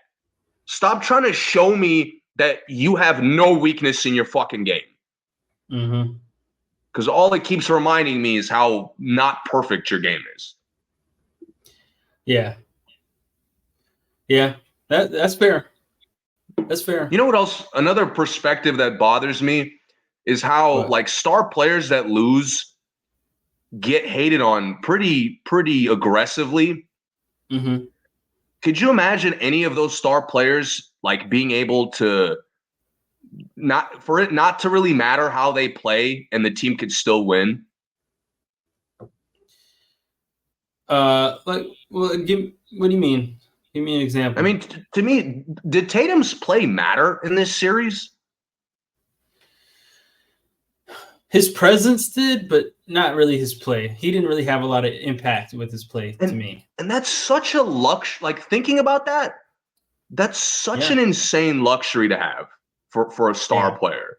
B: Stop trying to show me that you have no weakness in your fucking game.
A: Mm-hmm.
B: Because all it keeps reminding me is how not perfect your game is.
A: Yeah. Yeah. That's fair. That's fair.
B: You know what else? Another perspective that bothers me is how like star players that lose get hated on pretty aggressively.
A: Mm-hmm.
B: Could you imagine any of those star players like being able to not to really matter how they play and the team could still win?
A: What do you mean? Give me an example.
B: I mean, to me, did Tatum's play matter in this series?
A: His presence did, but not really his play. He didn't really have a lot of impact with his play to me.
B: And that's such a luxury. Like thinking about that, that's such an insane luxury to have for a star player.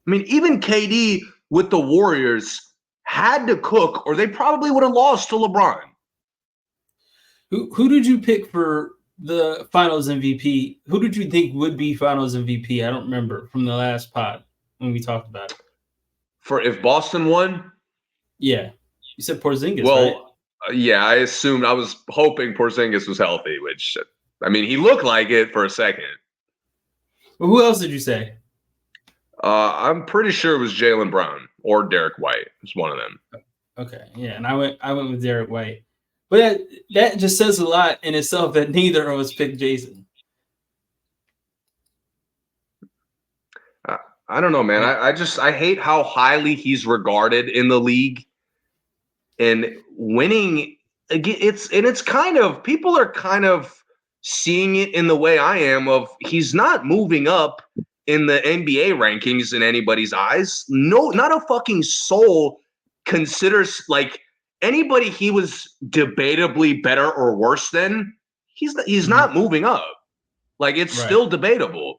B: I mean, even KD with the Warriors had to cook, or they probably would have lost to LeBron.
A: Who did you pick for the Finals MVP? Who did you think would be Finals MVP? I don't remember from the last pod when we talked about it.
B: For if Boston won?
A: Yeah. You said Porzingis,
B: well,
A: right?
B: Yeah, I was hoping Porzingis was healthy, which, I mean, he looked like it for a second.
A: Well, who else did you say?
B: I'm pretty sure it was Jaylen Brown or Derek White. It's one of them.
A: Okay, yeah, and I went with Derek White. But that just says a lot in itself that neither of us picked Jayson.
B: I don't know, man. I hate how highly he's regarded in the league, and winning it's kind of, people are kind of seeing it in the way I am of he's not moving up in the NBA rankings in anybody's eyes. No, not a fucking soul considers like anybody he was debatably better or worse than. He's not moving up. Like it's still debatable.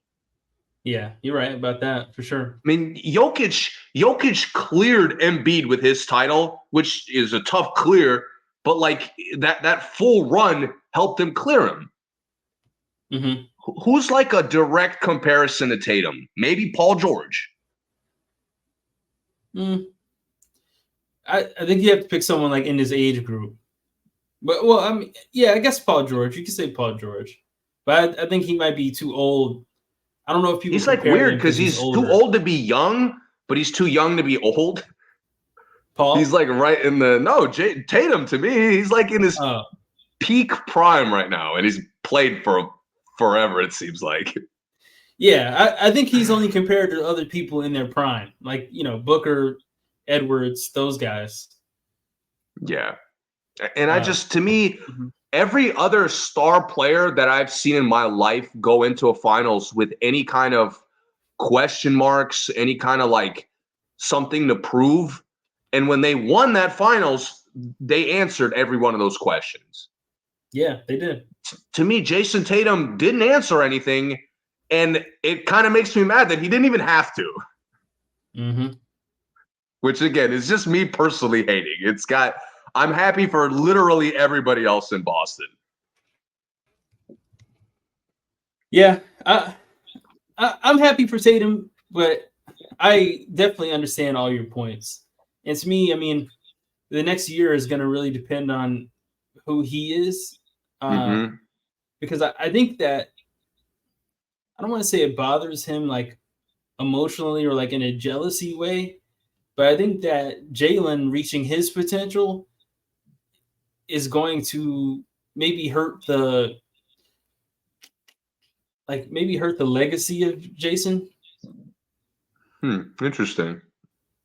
A: Yeah, you're right about that for sure.
B: I mean, Jokic cleared Embiid with his title, which is a tough clear, but like that full run helped him clear him.
A: Mm-hmm.
B: Who's like a direct comparison to Tatum? Maybe Paul George.
A: I think you have to pick someone like in his age group. But well, I mean, yeah, I guess Paul George. You could say Paul George, but I think he might be too old. I don't know if people.
B: He's like weird because he's too old to be young, but he's too young to be old.
A: Paul,
B: he's like right in the Tatum to me. He's like in his peak prime right now, and he's played for forever. It seems like.
A: Yeah, I think he's only compared to other people in their prime, like Booker, Edwards, those guys.
B: Yeah, and I just to me. Every other star player that I've seen in my life go into a finals with any kind of question marks, any kind of like something to prove. And when they won that finals, they answered every one of those questions.
A: Yeah, they did.
B: To me, Jayson Tatum didn't answer anything. And it kind of makes me mad that he didn't even have to.
A: Mm-hmm.
B: Which, again, is just me personally hating. I'm happy for literally everybody else in Boston.
A: Yeah, I'm happy for Tatum, but I definitely understand all your points. And to me, I mean, the next year is going to really depend on who he is. Because I think that, I don't want to say it bothers him like emotionally or like in a jealousy way, but I think that Jaylen reaching his potential is going to maybe hurt the legacy of Jayson.
B: Interesting.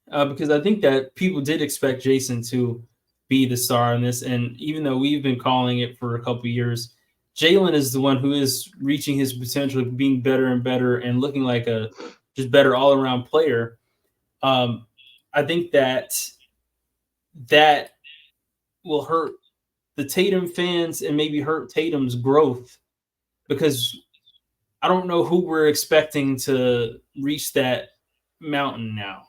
A: Because I think that people did expect Jayson to be the star in this, and even though we've been calling it for a couple of years, Jaylen is the one who is reaching his potential, being better and better, and looking like a just better all-around player. I think that will hurt the Tatum fans and maybe hurt Tatum's growth, because I don't know who we're expecting to reach that mountain now.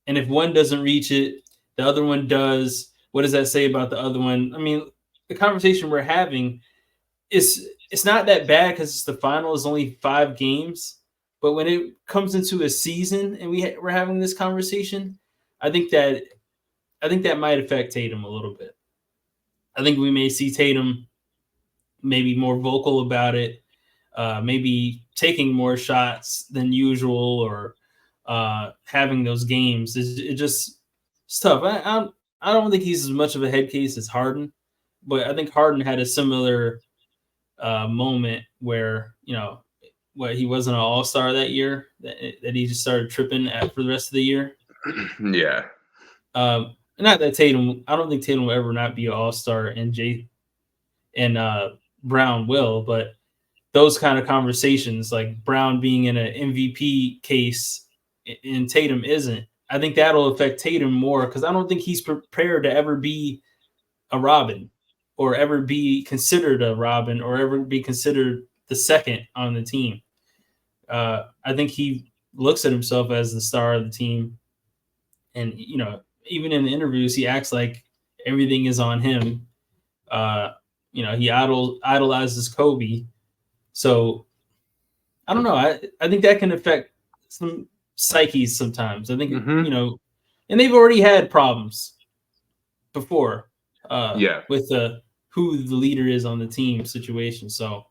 A: And if one doesn't reach it, the other one does. What does that say about the other one? I mean, the conversation we're having is it's not that bad because it's the final. It's only 5 games. But when it comes into a season and we're having this conversation, I think that might affect Tatum a little bit. I think we may see Tatum maybe more vocal about it, maybe taking more shots than usual, or having those games. It's tough. I don't think he's as much of a head case as Harden, but I think Harden had a similar moment where he wasn't an all-star that year, that he just started tripping for the rest of the year.
B: Yeah.
A: Not that Tatum. I don't think Tatum will ever not be an all-star, and Brown will, but those kind of conversations, like Brown being in an MVP case and Tatum isn't, I think that'll affect Tatum more because I don't think he's prepared to ever be a Robin or ever be considered a Robin or ever be considered the second on the team. I think he looks at himself as the star of the team. And, even in the interviews, he acts like everything is on him. He idolizes Kobe. So I don't know. I think that can affect some psyches sometimes. I think, and they've already had problems before with who the leader is on the team situation. So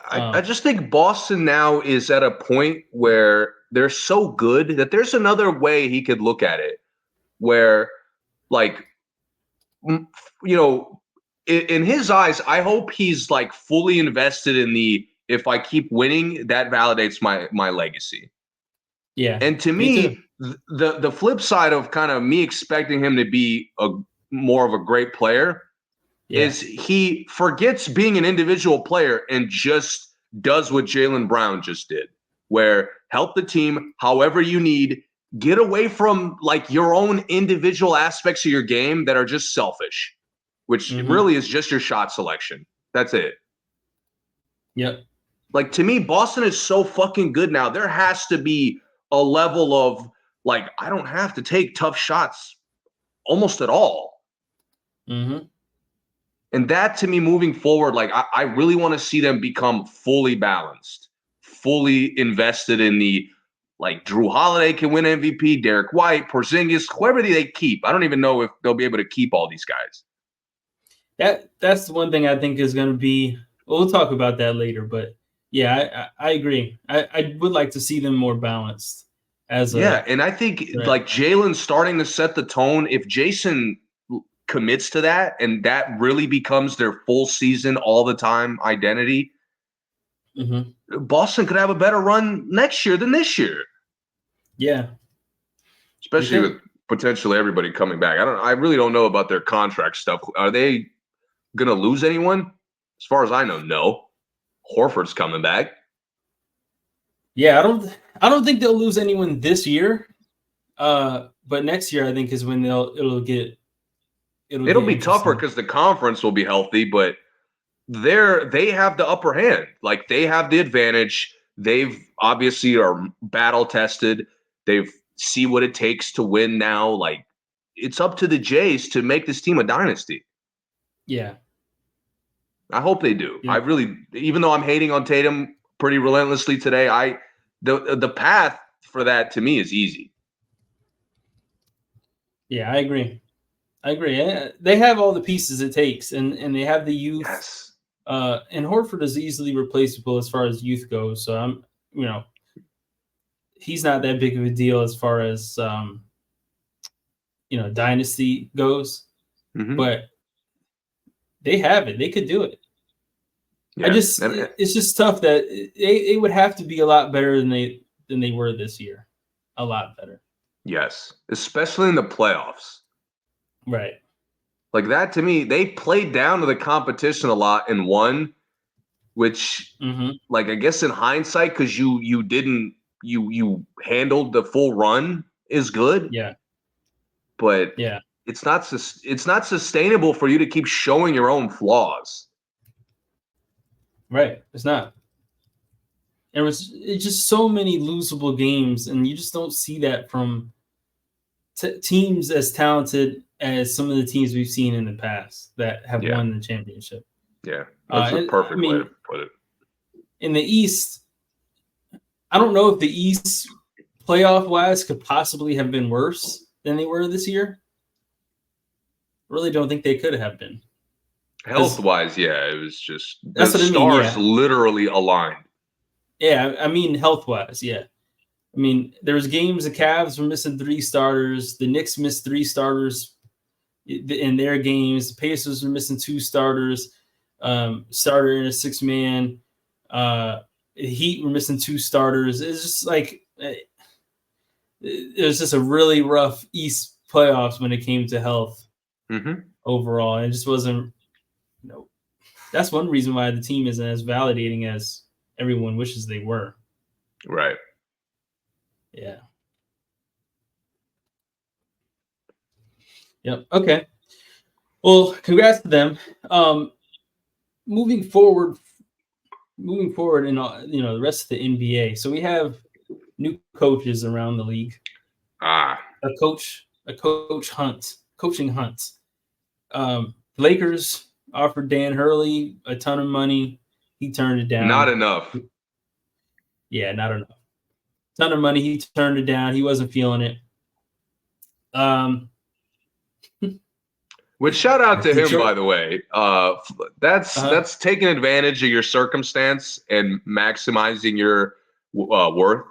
B: I just think Boston now is at a point where they're so good that there's another way he could look at it where, like, in his eyes, I hope he's like fully invested in if I keep winning, that validates my legacy.
A: Yeah.
B: And to me the flip side of kind of me expecting him to be more of a great player is he forgets being an individual player and just does what Jaylen Brown just did, where help the team however you need, get away from like your own individual aspects of your game that are just selfish, which really is just your shot selection. That's it.
A: Yep.
B: Like, to me, Boston is so fucking good now. There has to be a level of, like, I don't have to take tough shots almost at all.
A: Mm-hmm.
B: And that, to me, moving forward, like, I really want to see them become fully balanced, fully invested in like, Drew Holiday can win MVP, Derek White, Porzingis, whoever they keep. I don't even know if they'll be able to keep all these guys.
A: That's the one thing I think is going to be. We'll talk about that later, but yeah, I agree. I would like to see them more balanced.
B: And I think like Jaylen's starting to set the tone. If Jayson commits to that and that really becomes their full season all the time identity, Boston could have a better run next year than this year.
A: Yeah,
B: especially with potentially everybody coming back. I really don't know about their contract stuff. Are they gonna lose anyone? As far as I know, no. Horford's coming back.
A: Yeah, I don't think they'll lose anyone this year. But next year I think is when it'll be
B: tougher because the conference will be healthy, but they have the upper hand. Like, they have the advantage. They've obviously are battle tested. They've see what it takes to win now. Like, it's up to the Jays to make this team a dynasty.
A: Yeah.
B: I hope they do. Yeah. I really, even though I'm hating on Tatum pretty relentlessly today, the path for that to me is easy.
A: Yeah, I agree. They have all the pieces it takes, and they have the youth.
B: Yes.
A: And Horford is easily replaceable as far as youth goes. So he's not that big of a deal as far as dynasty goes. But they have it. They could do it. Yeah. It's just tough that they would have to be a lot better than they were this year. A lot better.
B: Yes, especially in the playoffs.
A: Right.
B: Like, that to me, they played down to the competition a lot and won, which, like, I guess in hindsight, because you didn't handled the full run is good.
A: Yeah.
B: But
A: yeah,
B: it's not sustainable for you to keep showing your own flaws.
A: Right. It's not. It's just so many losable games, and you just don't see that from teams as talented as some of the teams we've seen in the past that have won the championship.
B: Yeah, that's a perfect way to put it.
A: In the East, I don't know if the East playoff-wise could possibly have been worse than they were this year. Really don't think they could have been.
B: Health-wise, yeah, it was just the stars literally aligned.
A: Yeah, I mean health-wise, yeah. I mean, there was games the Cavs were missing 3 starters. The Knicks missed 3 starters in their games. The Pacers were missing 2 starters. Starter in a 6-man. The Heat were missing 2 starters. It's just like it was just a really rough East playoffs when it came to health overall. It just wasn't. That's one reason why the team isn't as validating as everyone wishes they were.
B: Right.
A: Yeah. Yep. Okay. Well, congrats to them. Moving forward in the rest of the NBA. So we have new coaches around the league. Coaching hunt. Lakers offered Dan Hurley a ton of money. He turned it down.
B: Not enough.
A: Yeah, not enough. Ton of money. He turned it down. He wasn't feeling it.
B: Which shout out to him, by the way. That's taking advantage of your circumstance and maximizing your worth.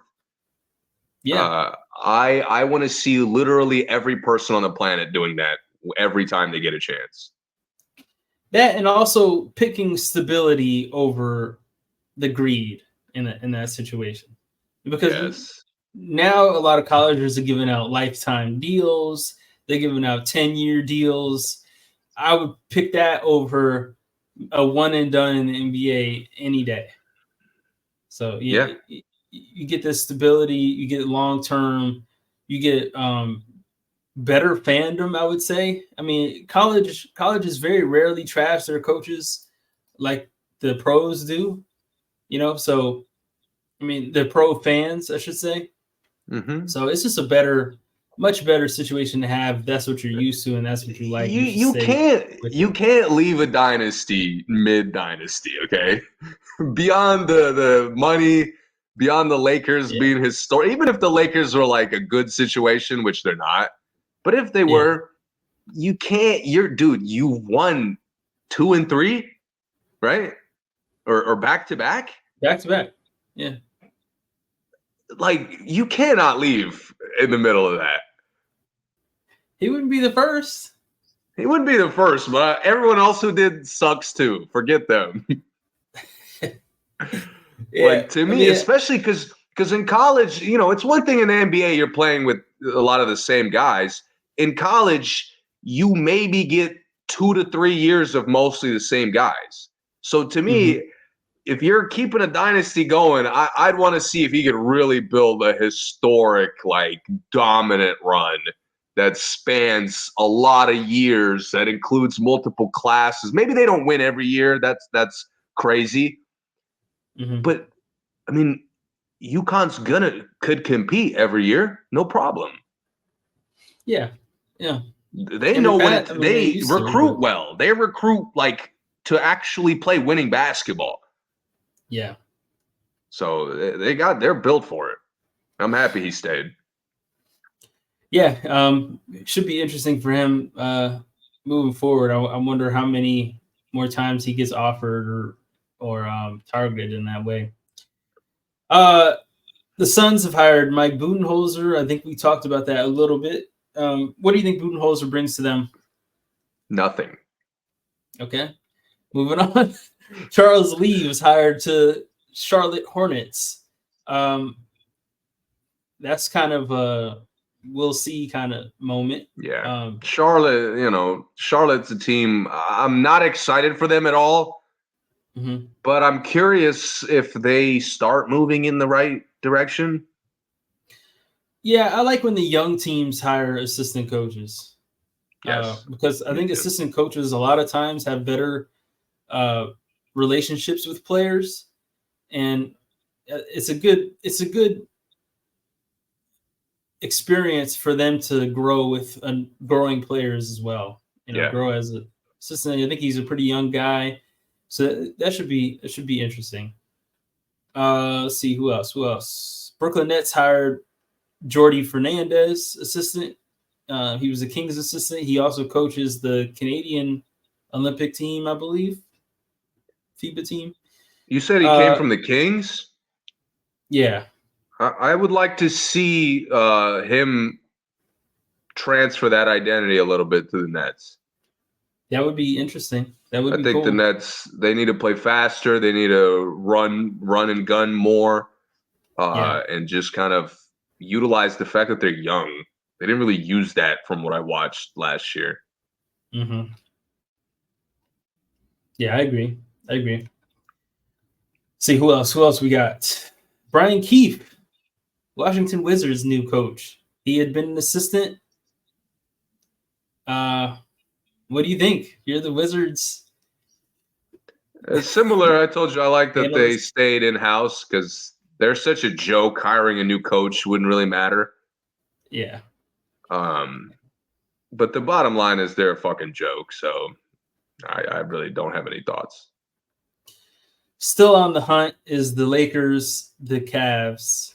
A: Yeah.
B: I want to see literally every person on the planet doing that every time they get a chance.
A: That, and also picking stability over the greed in that situation. Because now a lot of colleges are giving out lifetime deals. They're giving out 10-year deals. I would pick that over a one and done in the NBA any day. So you get this stability, you get long term, you get better fandom, I would say. I mean, colleges very rarely trash their coaches like the pros do, so I mean the pro fans, I should say. So it's just much better situation to have. That's what you're used to, and that's what you like.
B: You can't leave a dynasty mid-dynasty, okay? Beyond the money, beyond the Lakers being historic, even if the Lakers were like a good situation, which they're not, but if they were, you can't. You won 2 and 3, right? Or back to back.
A: Back to back, yeah.
B: Like, you cannot leave in the middle of that.
A: He wouldn't be the first.
B: He wouldn't be the first, but everyone else who did sucks too. Forget them. Like, to me, especially because in college, it's one thing in the NBA, you're playing with a lot of the same guys. In college, you maybe get 2 to 3 years of mostly the same guys. So to me, if you're keeping a dynasty going, I'd want to see if he could really build a historic, like, dominant run that spans a lot of years, that includes multiple classes. Maybe they don't win every year. That's crazy. But I mean, UConn's could compete every year, no problem.
A: Yeah.
B: They know they recruit well. They recruit like to actually play winning basketball.
A: Yeah.
B: So they're built for it. I'm happy he stayed.
A: Yeah, it should be interesting for him moving forward. I wonder how many more times he gets offered or targeted in that way. The Suns have hired Mike Budenholzer. I think we talked about that a little bit. What do you think Budenholzer brings to them?
B: Nothing.
A: Okay. Moving on. Charles Lee was hired to Charlotte Hornets. That's kind of a we'll see kind of moment.
B: Yeah. Charlotte's a team. I'm not excited for them at all. But I'm curious if they start moving in the right direction.
A: Yeah, I like when the young teams hire assistant coaches.
B: Yes.
A: Because I think assistant coaches a lot of times have better relationships with players, and it's a good experience for them to grow with growing players as well. Grow as an assistant. I think he's a pretty young guy. So that should be interesting. Let's see who else. Brooklyn Nets hired Jordy Fernandez, assistant. He was a Kings assistant. He also coaches the Canadian Olympic team, I believe, FIBA team.
B: You said he came from the Kings?
A: Yeah.
B: I would like to see him transfer that identity a little bit to the Nets.
A: That would be interesting. That would be
B: cool. I think the Nets, they need to play faster. They need to run and gun more, and just kind of utilize the fact that they're young. They didn't really use that from what I watched last year.
A: Mm-hmm. Yeah, I agree. See, who else we got? Brian Keefe, Washington Wizards' new coach. He had been an assistant. What do you think? You're the Wizards.
B: Similar. I told you I like that they stayed in-house because they're such a joke. Hiring a new coach wouldn't really matter.
A: Yeah.
B: But the bottom line is they're a fucking joke. So I really don't have any thoughts.
A: Still on the hunt is the Lakers, the Cavs,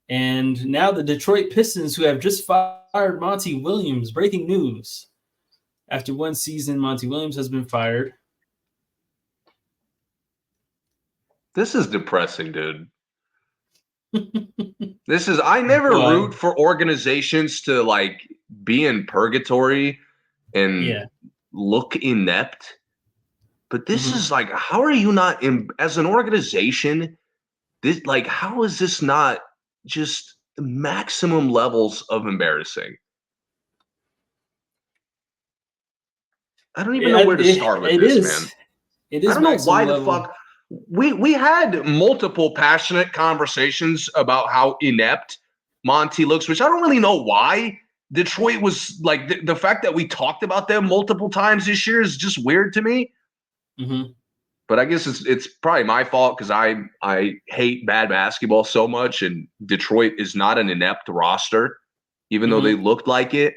A: and now the Detroit Pistons, who have just fired Monty Williams. Breaking news. After one season, Monty Williams has been fired.
B: This is depressing, dude. I never root for organizations to like be in purgatory and look inept. But this is like, how are you not as an organization? This, like, how is this not just maximum levels of embarrassing? I don't even know where to start with this, man.
A: It is.
B: I don't know why the fuck. We had multiple passionate conversations about how inept Monty looks, which I don't really know why. Detroit was like the fact that we talked about them multiple times this year is just weird to me.
A: Mm-hmm.
B: But I guess it's probably my fault because I hate bad basketball so much, and Detroit is not an inept roster, even though they looked like it.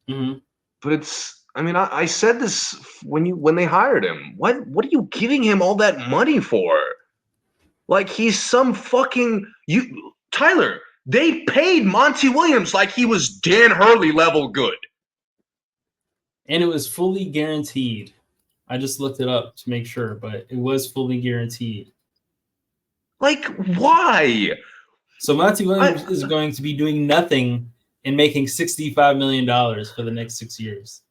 A: Mm-hmm.
B: But it's. I mean, I said this when they hired him. What are you giving him all that money for? Like he's some fucking Tyler. They paid Monty Williams like he was Dan Hurley level good,
A: and it was fully guaranteed. I just looked it up to make sure, but it was fully guaranteed.
B: Like why?
A: So Monty Williams is going to be doing nothing and making $65 million for the next 6 years.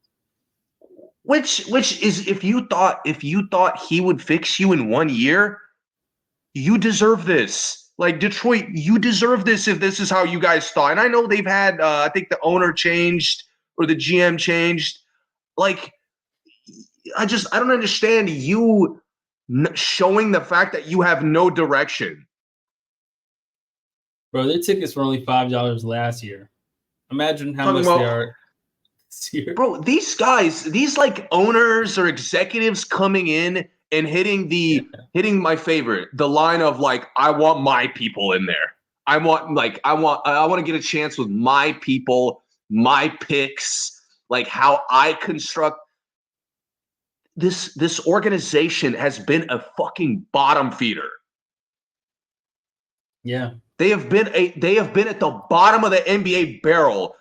B: Which is if you thought he would fix you in 1 year, you deserve this. Like Detroit, you deserve this if this is how you guys thought. And I know they've had I think the owner changed or the GM changed. Like I don't understand you showing the fact that you have no direction.
A: Bro, their tickets were only $5 last year. Imagine how much they are.
B: Bro, these guys, these like owners or executives coming in and hitting my favorite, the line of like, I want my people in there. I want to get a chance with my people, my picks, like how I construct this organization has been a fucking bottom feeder.
A: Yeah.
B: They have been at the bottom of the NBA barrel,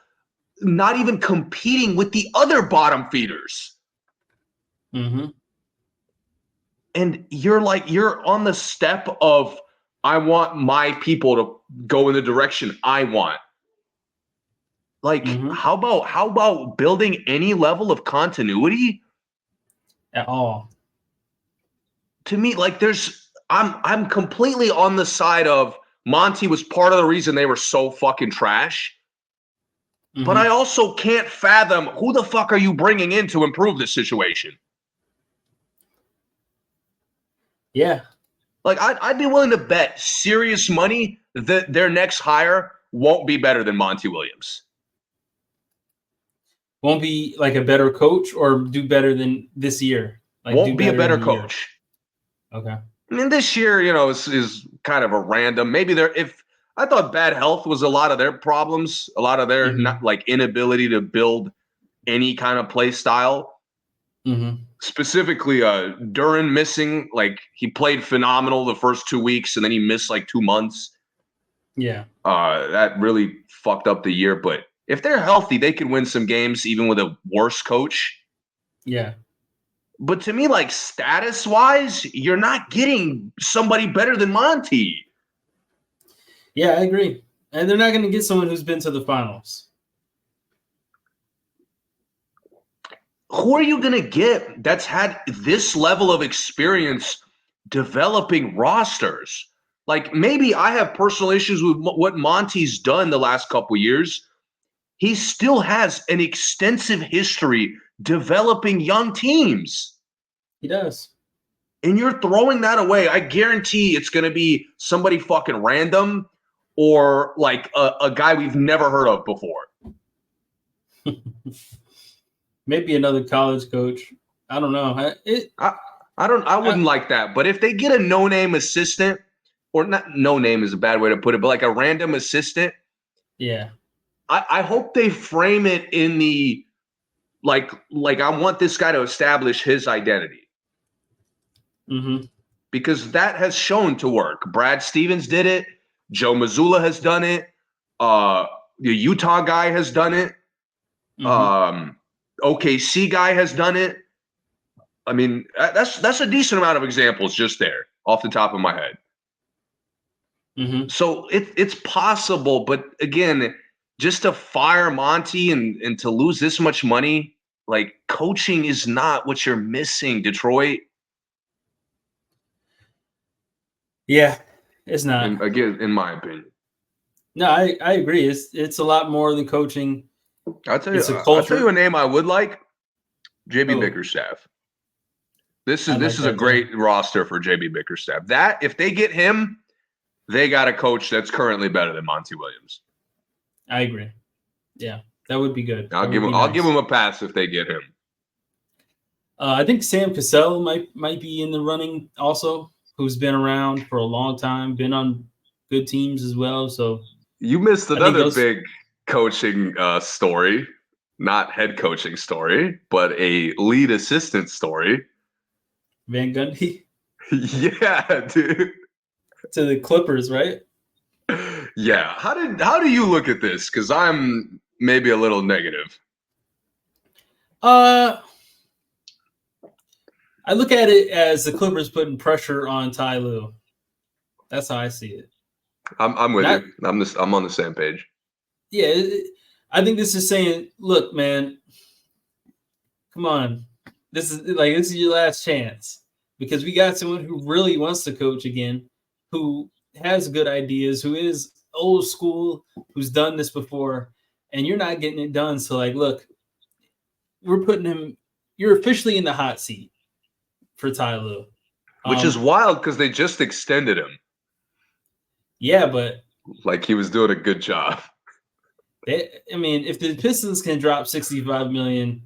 B: not even competing with the other bottom feeders.
A: Mm-hmm.
B: And you're on the step of, I want my people to go in the direction I want. Like, how about building any level of continuity?
A: At all.
B: To me, like I'm completely on the side of Monty was part of the reason they were so fucking trash. But I also can't fathom who the fuck are you bringing in to improve this situation?
A: Yeah.
B: Like, I'd be willing to bet serious money that their next hire won't be better than Monty Williams.
A: Won't be like a better coach or do better than this year? Like
B: won't be a better coach.
A: Okay.
B: I mean, this year, is kind of a random. Maybe if I thought bad health was a lot of their problems, a lot of their not like inability to build any kind of play style. Specifically, Duran missing. Like, he played phenomenal the first 2 weeks, and then he missed like 2 months.
A: Yeah.
B: That really fucked up the year. But if they're healthy, they could win some games even with a worse coach.
A: Yeah.
B: But to me, like, status-wise, you're not getting somebody better than Monty.
A: Yeah, I agree. And they're not going to get someone who's been to the finals.
B: Who are you going to get that's had this level of experience developing rosters? Like, maybe I have personal issues with what Monty's done the last couple of years. He still has an extensive history developing young teams.
A: He does.
B: And you're throwing that away. I guarantee it's going to be somebody fucking random or like a guy we've never heard of before.
A: Maybe another college coach. I don't know.
B: I wouldn't like that. But if they get a no-name assistant, or not, no name is a bad way to put it, but like a random assistant.
A: Yeah.
B: I hope they frame it in the like I want this guy to establish his identity. Because that has shown to work. Brad Stevens did it. Joe Mazzulla has done it. The Utah guy has done it. OKC guy has done it. I mean, that's a decent amount of examples just there off the top of my head. So it's possible, but again, just to fire Monty and to lose this much money, like, coaching is not what you're missing, Detroit.
A: Yeah, it's not.
B: And again, in my opinion.
A: No, I agree. It's a lot more than coaching.
B: I'll tell you a name I would like. JB Bickerstaff. This is a great roster for JB Bickerstaff. That if they get him, they got a coach that's currently better than Monty Williams.
A: I agree. Yeah, that would be good.
B: I'll give him a pass if they get him.
A: I think Sam Cassell might be in the running also, who's been around for a long time, been on good teams as well. So
B: you missed another big coaching story, not head coaching story, but a lead assistant story.
A: Van Gundy?
B: Yeah, dude.
A: To the Clippers, right?
B: Yeah. How do you look at this? Because I'm maybe a little negative.
A: I look at it as the Clippers putting pressure on Ty Lue. That's how I see it.
B: I'm with you. I'm on the same page.
A: Yeah, I think this is saying, look, man, come on. This is your last chance, because we got someone who really wants to coach again, who has good ideas, who is old school, who's done this before, and you're not getting it done. So, like, look, we're putting him. You're officially in the hot seat for Ty Lue,
B: which is wild because they just extended him.
A: Yeah, but
B: like, he was doing a good job.
A: I mean, if the Pistons can drop $65 million.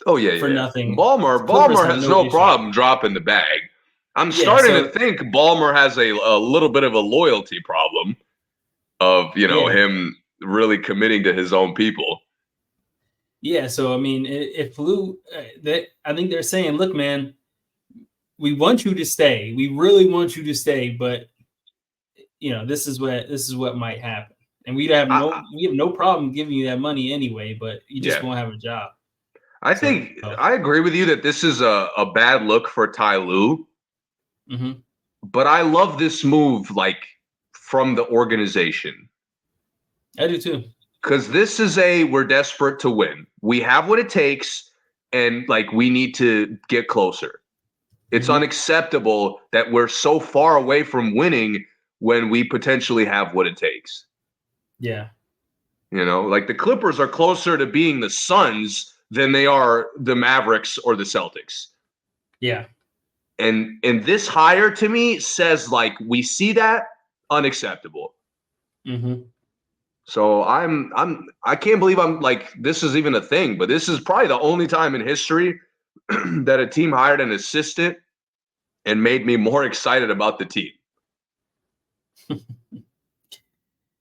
B: Oh yeah,
A: for nothing.
B: Ballmer has no problem dropping the bag. I'm starting to think Ballmer has a little bit of a loyalty problem of him really committing to his own people.
A: Yeah, so I mean, if Lue, I think they're saying, look, man, we want you to stay. We really want you to stay, but this is what might happen, and we have no problem giving you that money anyway, but you just won't have a job.
B: I think I agree with you that this is a bad look for Ty Lue. But I love this move, like, from the organization.
A: I do too.
B: Because this is we're desperate to win. We have what it takes, and like, we need to get closer. It's unacceptable that we're so far away from winning when we potentially have what it takes.
A: Yeah.
B: Like, the Clippers are closer to being the Suns than they are the Mavericks or the Celtics.
A: Yeah.
B: And this hire to me says, like, we see that, unacceptable. So I can't believe I'm like, this is even a thing, but this is probably the only time in history that a team hired an assistant and made me more excited about the team.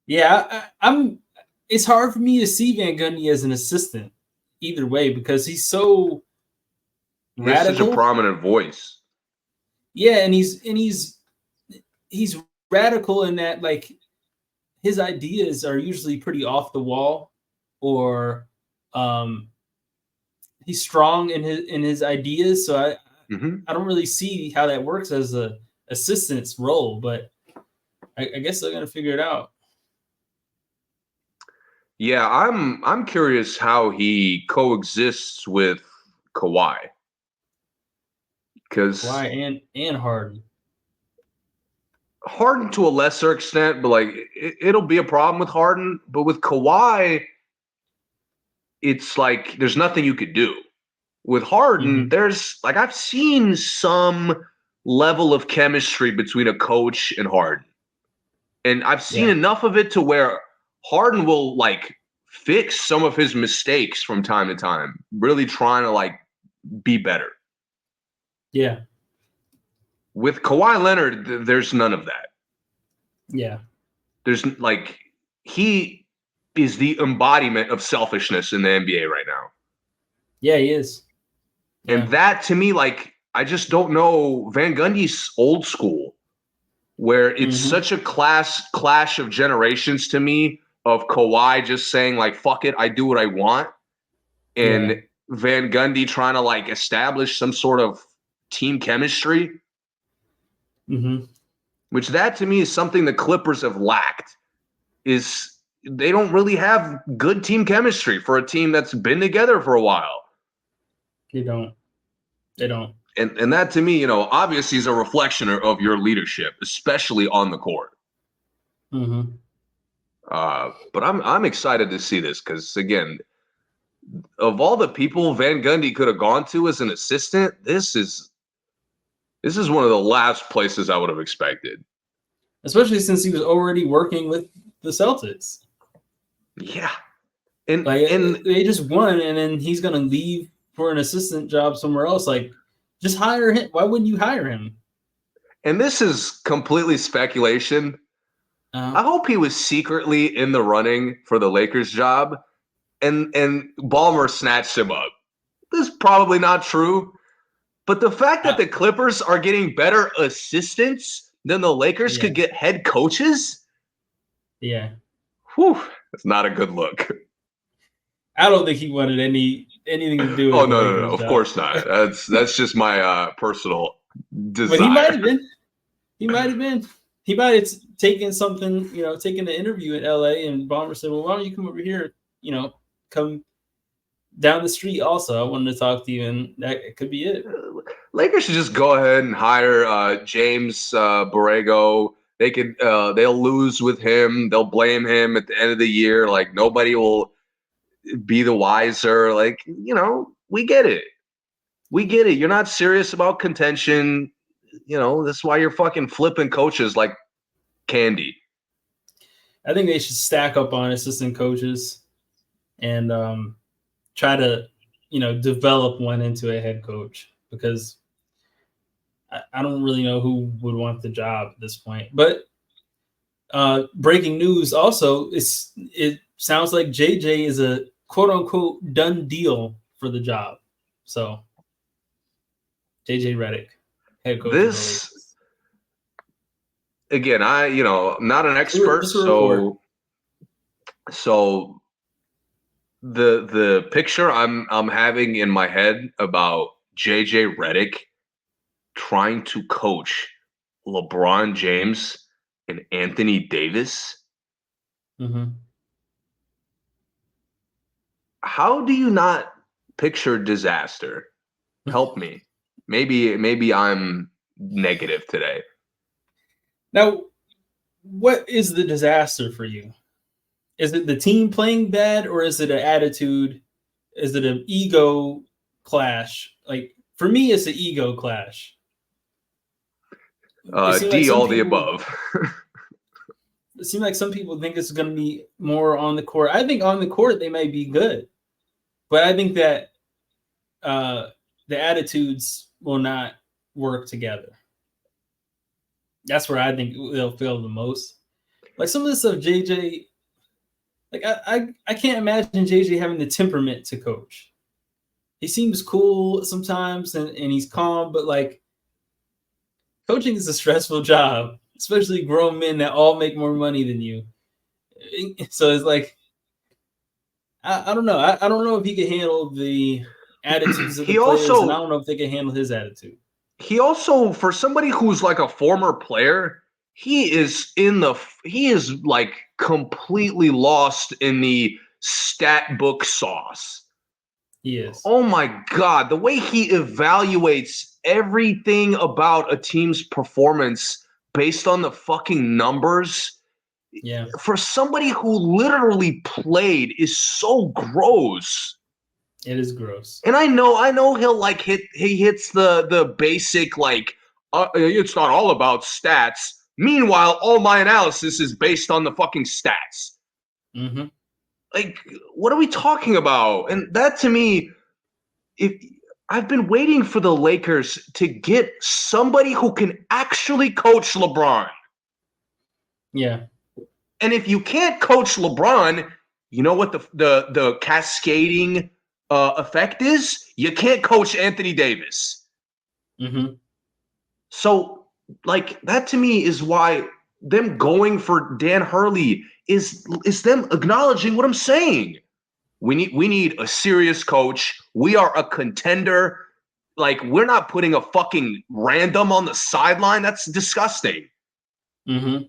A: Yeah, it's hard for me to see Van Gundy as an assistant either way, because he's so
B: He has such a prominent voice.
A: Yeah, and he's radical in that, like, his ideas are usually pretty off the wall, or he's strong in his ideas. So I don't really see how that works as a assistant's role, but I guess they're gonna figure it out.
B: Yeah, I'm curious how he coexists with Kawhi. Because
A: Kawhi and Harden.
B: Harden to a lesser extent, but like it'll be a problem with Harden. But with Kawhi, it's like there's nothing you could do. With Harden, there's like I've seen some level of chemistry between a coach and Harden. And I've seen enough of it to where Harden will like fix some of his mistakes from time to time, really trying to like be better.
A: Yeah.
B: With Kawhi Leonard, there's none of that.
A: Yeah.
B: There's like, he is the embodiment of selfishness in the NBA right now.
A: Yeah, he is.
B: Yeah. And that to me, like, I just don't know. Van Gundy's old school, where it's such a clash of generations to me, of Kawhi just saying like, fuck it, I do what I want. And Van Gundy trying to like establish some sort of team chemistry. Which that to me is something the Clippers have lacked, is they don't really have good team chemistry for a team that's been together for a while.
A: They don't.
B: And that to me, you know, obviously is a reflection of your leadership, especially on the court. But I'm excited to see this because, again, of all the people Van Gundy could have gone to as an assistant, this is one of the last places I would have expected.
A: Especially since he was already working with the Celtics.
B: Yeah.
A: And they just won, and then he's going to leave for an assistant job somewhere else. Like, just hire him. Why wouldn't you hire him?
B: And this is completely speculation. I hope he was secretly in the running for the Lakers job, and Ballmer snatched him up. This is probably not true. But the fact that the Clippers are getting better assistants than the Lakers could get head coaches?
A: Yeah.
B: Whew, that's not a good look.
A: I don't think he wanted anything to do with
B: it. No. Of course not. That's just my personal desire.
A: But he might have been. He might have taken something, taken an interview in LA, and Ballmer said, well, why don't you come over here, come down the street also. I wanted to talk to you, and that could be it.
B: Lakers should just go ahead and hire James Borrego. They could they'll lose with him. They'll blame him at the end of the year. Like, nobody will be the wiser. Like, we get it. You're not serious about contention. That's why you're fucking flipping coaches like candy.
A: I think they should stack up on assistant coaches and try to, develop one into a head coach, because I don't really know who would want the job at this point. But breaking news also, it sounds like JJ is a quote unquote done deal for the job. So JJ Redick, head coach.
B: This again, I'm not an expert, so the picture I'm having in my head about JJ Redick trying to coach LeBron James and Anthony Davis. How do you not picture disaster? Help me. Maybe I'm negative today.
A: Now, what is the disaster for you? Is it the team playing bad, or is it an attitude? Is it an ego clash? Like, for me, it's an ego clash.
B: D, all the above.
A: It seems like some people think it's going to be more on the court. I think on the court they might be good, but I think that the attitudes will not work together. That's where I think they'll fail the most. Like, some of this stuff, JJ, like I can't imagine JJ having the temperament to coach. he seems cool sometimes and he's calm, but like coaching is a stressful job, especially grown men that all make more money than you. So it's like, I don't know. I don't know if he can handle the attitudes of the players, and I don't know if they can handle his attitude.
B: He also, for somebody who's like a former player, he is like completely lost in the stat book sauce.
A: He is.
B: Oh my God, the way he evaluates everything about a team's performance based on the fucking numbers.
A: Yeah.
B: For somebody who literally played is so gross.
A: It is gross.
B: And I know he'll like he hits the basic like it's not all about stats. Meanwhile, all my analysis is based on the fucking stats.
A: Mm-hmm.
B: Like, what are we talking about? And that to me, if I've been waiting for the Lakers to get somebody who can actually coach LeBron.
A: Yeah.
B: And if you can't coach LeBron, you know what the cascading effect is? You can't coach Anthony Davis.
A: Mm-hmm.
B: So, like, that to me is why them going for Dan Hurley is them acknowledging what I'm saying. We need a serious coach. We are a contender. Like, we're not putting a fucking random on the sideline. That's disgusting.
A: Mm-hmm.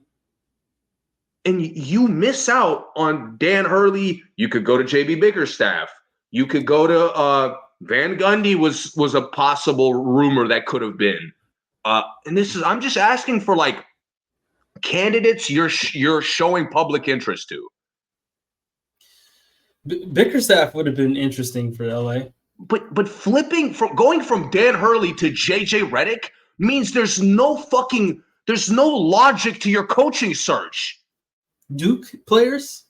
B: And you miss out on Dan Hurley. You could go to JB Bickerstaff. You could go to Van Gundy was a possible rumor that could have been. And I'm just asking for like candidates you're showing public interest to.
A: Bickerstaff would have been interesting for LA.
B: But going from Dan Hurley to JJ Redick means there's no logic to your coaching search.
A: Duke players?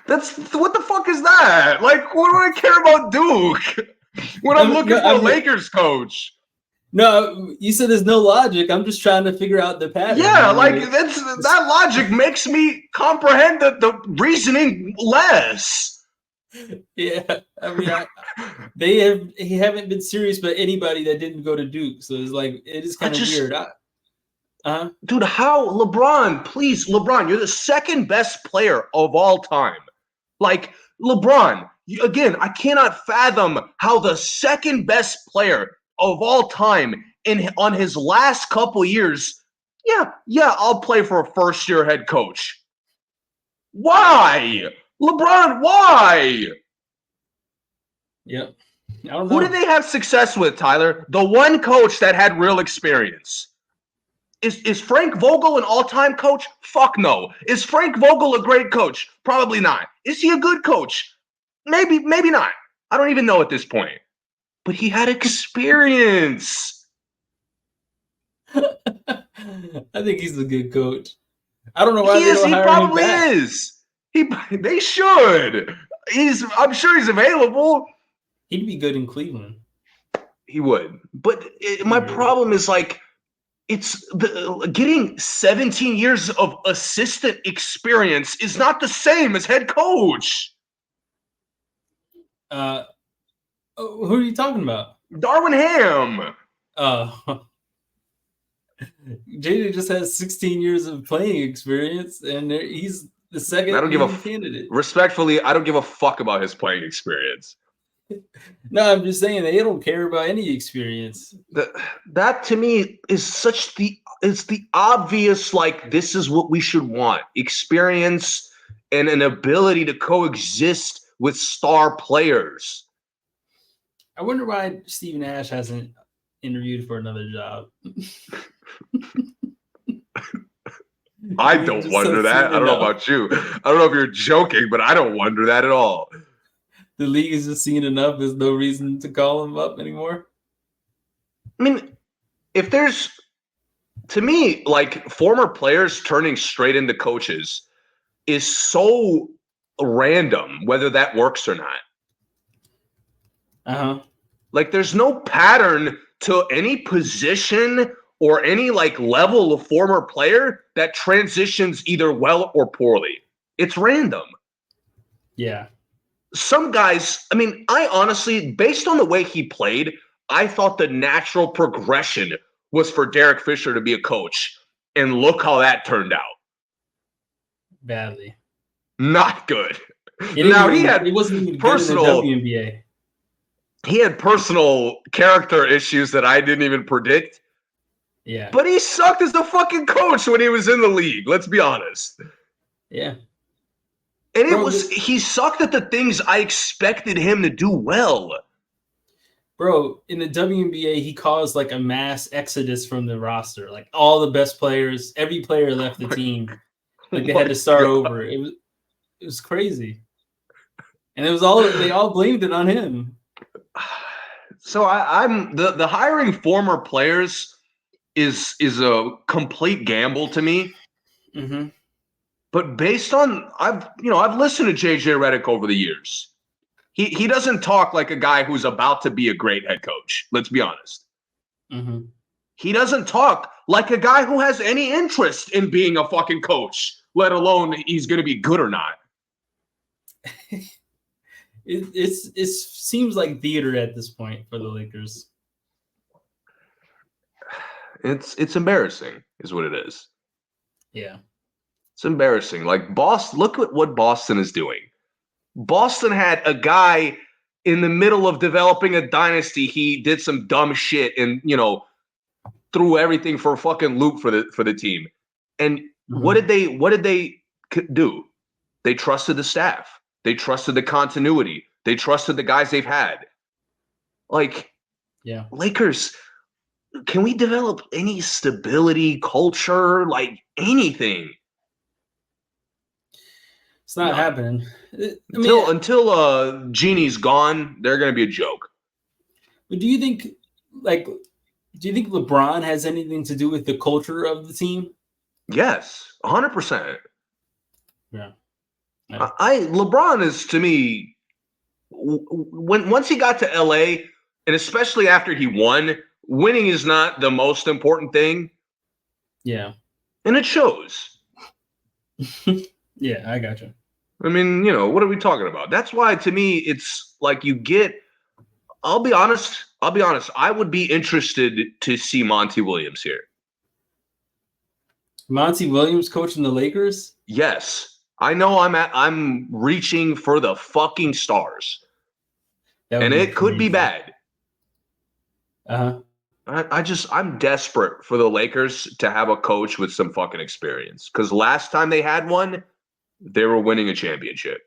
B: That's what the fuck is that? Like, what do I care about Duke when I'm looking for a Lakers coach?
A: No, you said there's no logic. I'm just trying to figure out the pattern.
B: Yeah, like that logic makes me comprehend the reasoning less.
A: Yeah, I mean, he haven't been serious about anybody that didn't go to Duke, so it's like it is kind of weird.
B: Dude, how LeBron? Please, LeBron, you're the second best player of all time. Like LeBron, again, I cannot fathom how the second best player of all time on his last couple years. Yeah, I'll play for a first-year head coach. Why, LeBron? Why?
A: Yep. I don't know.
B: Who did they have success with, Tyler? The one coach that had real experience. Is Frank Vogel an all-time coach? Fuck no. Is Frank Vogel a great coach? Probably not. Is he a good coach? Maybe not. I don't even know at this point. But he had experience.
A: I think he's a good coach. I don't know why they don't hire him back.
B: He probably is. They should. I'm sure he's available.
A: He'd be good in Cleveland.
B: He would. But my problem is like, it's getting 17 years of assistant experience is not the same as head coach.
A: Who are you talking about?
B: Darwin Ham.
A: JJ just has 16 years of playing experience, and he's the second candidate.
B: Respectfully, I don't give a fuck about his playing experience.
A: No, I'm just saying they don't care about any experience.
B: That to me is it's the obvious, like, this is what we should want. Experience and an ability to coexist with star players.
A: I wonder why Steve Nash hasn't interviewed for another job.
B: I don't wonder that. I don't know about you. I don't know if you're joking, but I don't wonder that at all.
A: The league is just seen enough. There's no reason to call him up anymore.
B: I mean, if there's, to me, like, former players turning straight into coaches is so random, whether that works or not. Like, there's no pattern to any position or any, like, level of former player that transitions either well or poorly. It's random.
A: Yeah.
B: some guys, I mean, I honestly, based on the way he played, I thought the natural progression was for Derek Fisher to be a coach. And look how that turned out.
A: Badly.
B: Not good.
A: It wasn't even good in the WNBA.
B: He had personal character issues that I didn't even predict.
A: Yeah.
B: But he sucked as a fucking coach when he was in the league. Let's be honest.
A: Yeah.
B: And he sucked at the things I expected him to do well.
A: Bro, in the WNBA, he caused like a mass exodus from the roster. Like all the best players, every player left the team. Like they had to start over. It was crazy. And they all blamed it on him.
B: So I'm the hiring former players is a complete gamble to me.
A: Mm-hmm.
B: But based on I've listened to JJ Redick over the years. He doesn't talk like a guy who's about to be a great head coach. Let's be honest.
A: Mm-hmm. He
B: doesn't talk like a guy who has any interest in being a fucking coach, let alone he's going to be good or not.
A: It seems like theater at this point for the Lakers.
B: It's embarrassing, is what it is.
A: Yeah,
B: it's embarrassing. Like Boston, look at what Boston is doing. Boston had a guy in the middle of developing a dynasty. He did some dumb shit and threw everything for a fucking loop for the team. And what did they do? They trusted the staff. They trusted the continuity. They trusted the guys they've had. Like,
A: yeah,
B: Lakers, can we develop any stability, culture, like anything?
A: It's not happening.
B: Until Genie's gone, they're going to be a joke.
A: But do you think LeBron has anything to do with the culture of the team?
B: Yes, 100%.
A: Yeah.
B: LeBron is, to me, once he got to LA, and especially after he won, winning is not the most important thing.
A: Yeah.
B: And it shows.
A: Yeah, I gotcha.
B: I mean, what are we talking about? That's why, to me, it's like I'll be honest. I would be interested to see Monty Williams here.
A: Monty Williams coaching the Lakers?
B: Yes. I know I'm reaching for the fucking stars. And it could be bad.
A: Uh-huh.
B: I'm desperate for the Lakers to have a coach with some fucking experience. Because last time they had one, they were winning a championship.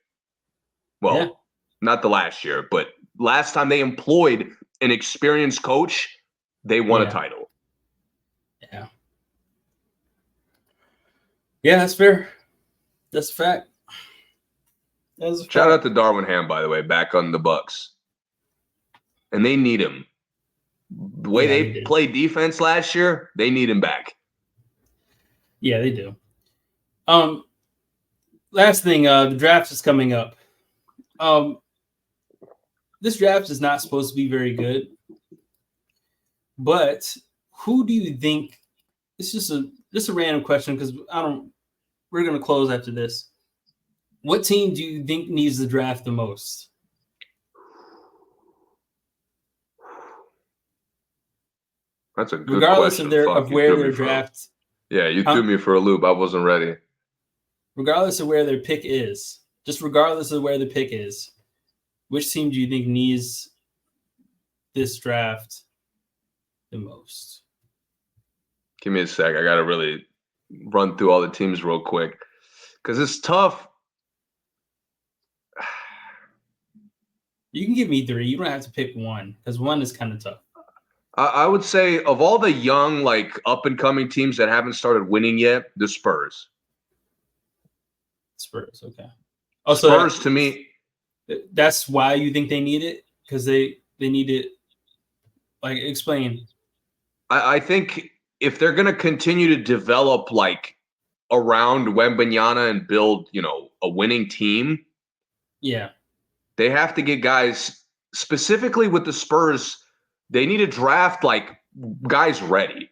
B: Well, not the last year, but last time they employed an experienced coach, they won a title.
A: Yeah. Yeah, that's fair. That's a fact.
B: Shout out to Darwin Ham, by the way, back on the Bucks. And they need him. The way they played defense last year, they need him back.
A: Yeah, they do. Last thing, the draft is coming up. This draft is not supposed to be very good. But who do you think? It's just a random question because we're gonna close after this. What team do you think needs the draft the most?
B: That's a good
A: regardless
B: question.
A: of where their draft.
B: Yeah, you threw me for a loop. I wasn't ready.
A: Regardless of where their pick is, just regardless of where the pick is, which team do you think needs this draft the most?
B: Give me a sec. I got to really run through all the teams real quick because it's tough.
A: You can give me three. You don't have to pick one because one is kind of tough.
B: I would say of all the young, like up-and-coming teams that haven't started winning yet, the Spurs.
A: Spurs, okay.
B: Also, Spurs, to me.
A: That's why you think they need it? Because they need it. Like, explain.
B: I think if they're going to continue to develop, like, around Wembanyama and build, a winning team.
A: Yeah.
B: They have to get guys, specifically with the Spurs, they need to draft, like, guys ready.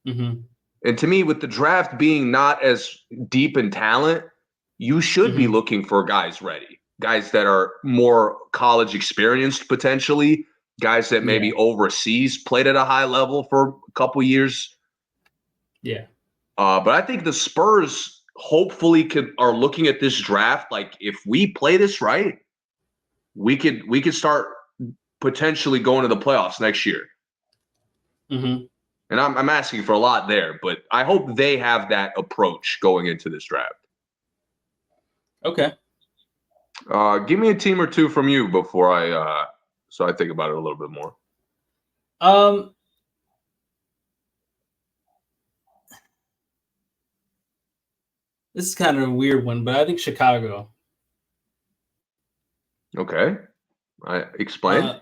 A: Mm-hmm.
B: And to me, with the draft being not as deep in talent, you should be looking for guys ready. guys that are more college experienced potentially, guys that maybe overseas played at a high level for a couple years.
A: Yeah.
B: But I think the Spurs hopefully are looking at this draft like, if we play this right, we could start potentially going to the playoffs next year.
A: Mm-hmm.
B: And I'm asking for a lot there, but I hope they have that approach going into this draft.
A: Okay.
B: Give me a team or two from you before so I think about it a little bit more.
A: This is kind of a weird one, but I think Chicago.
B: Okay. Explain.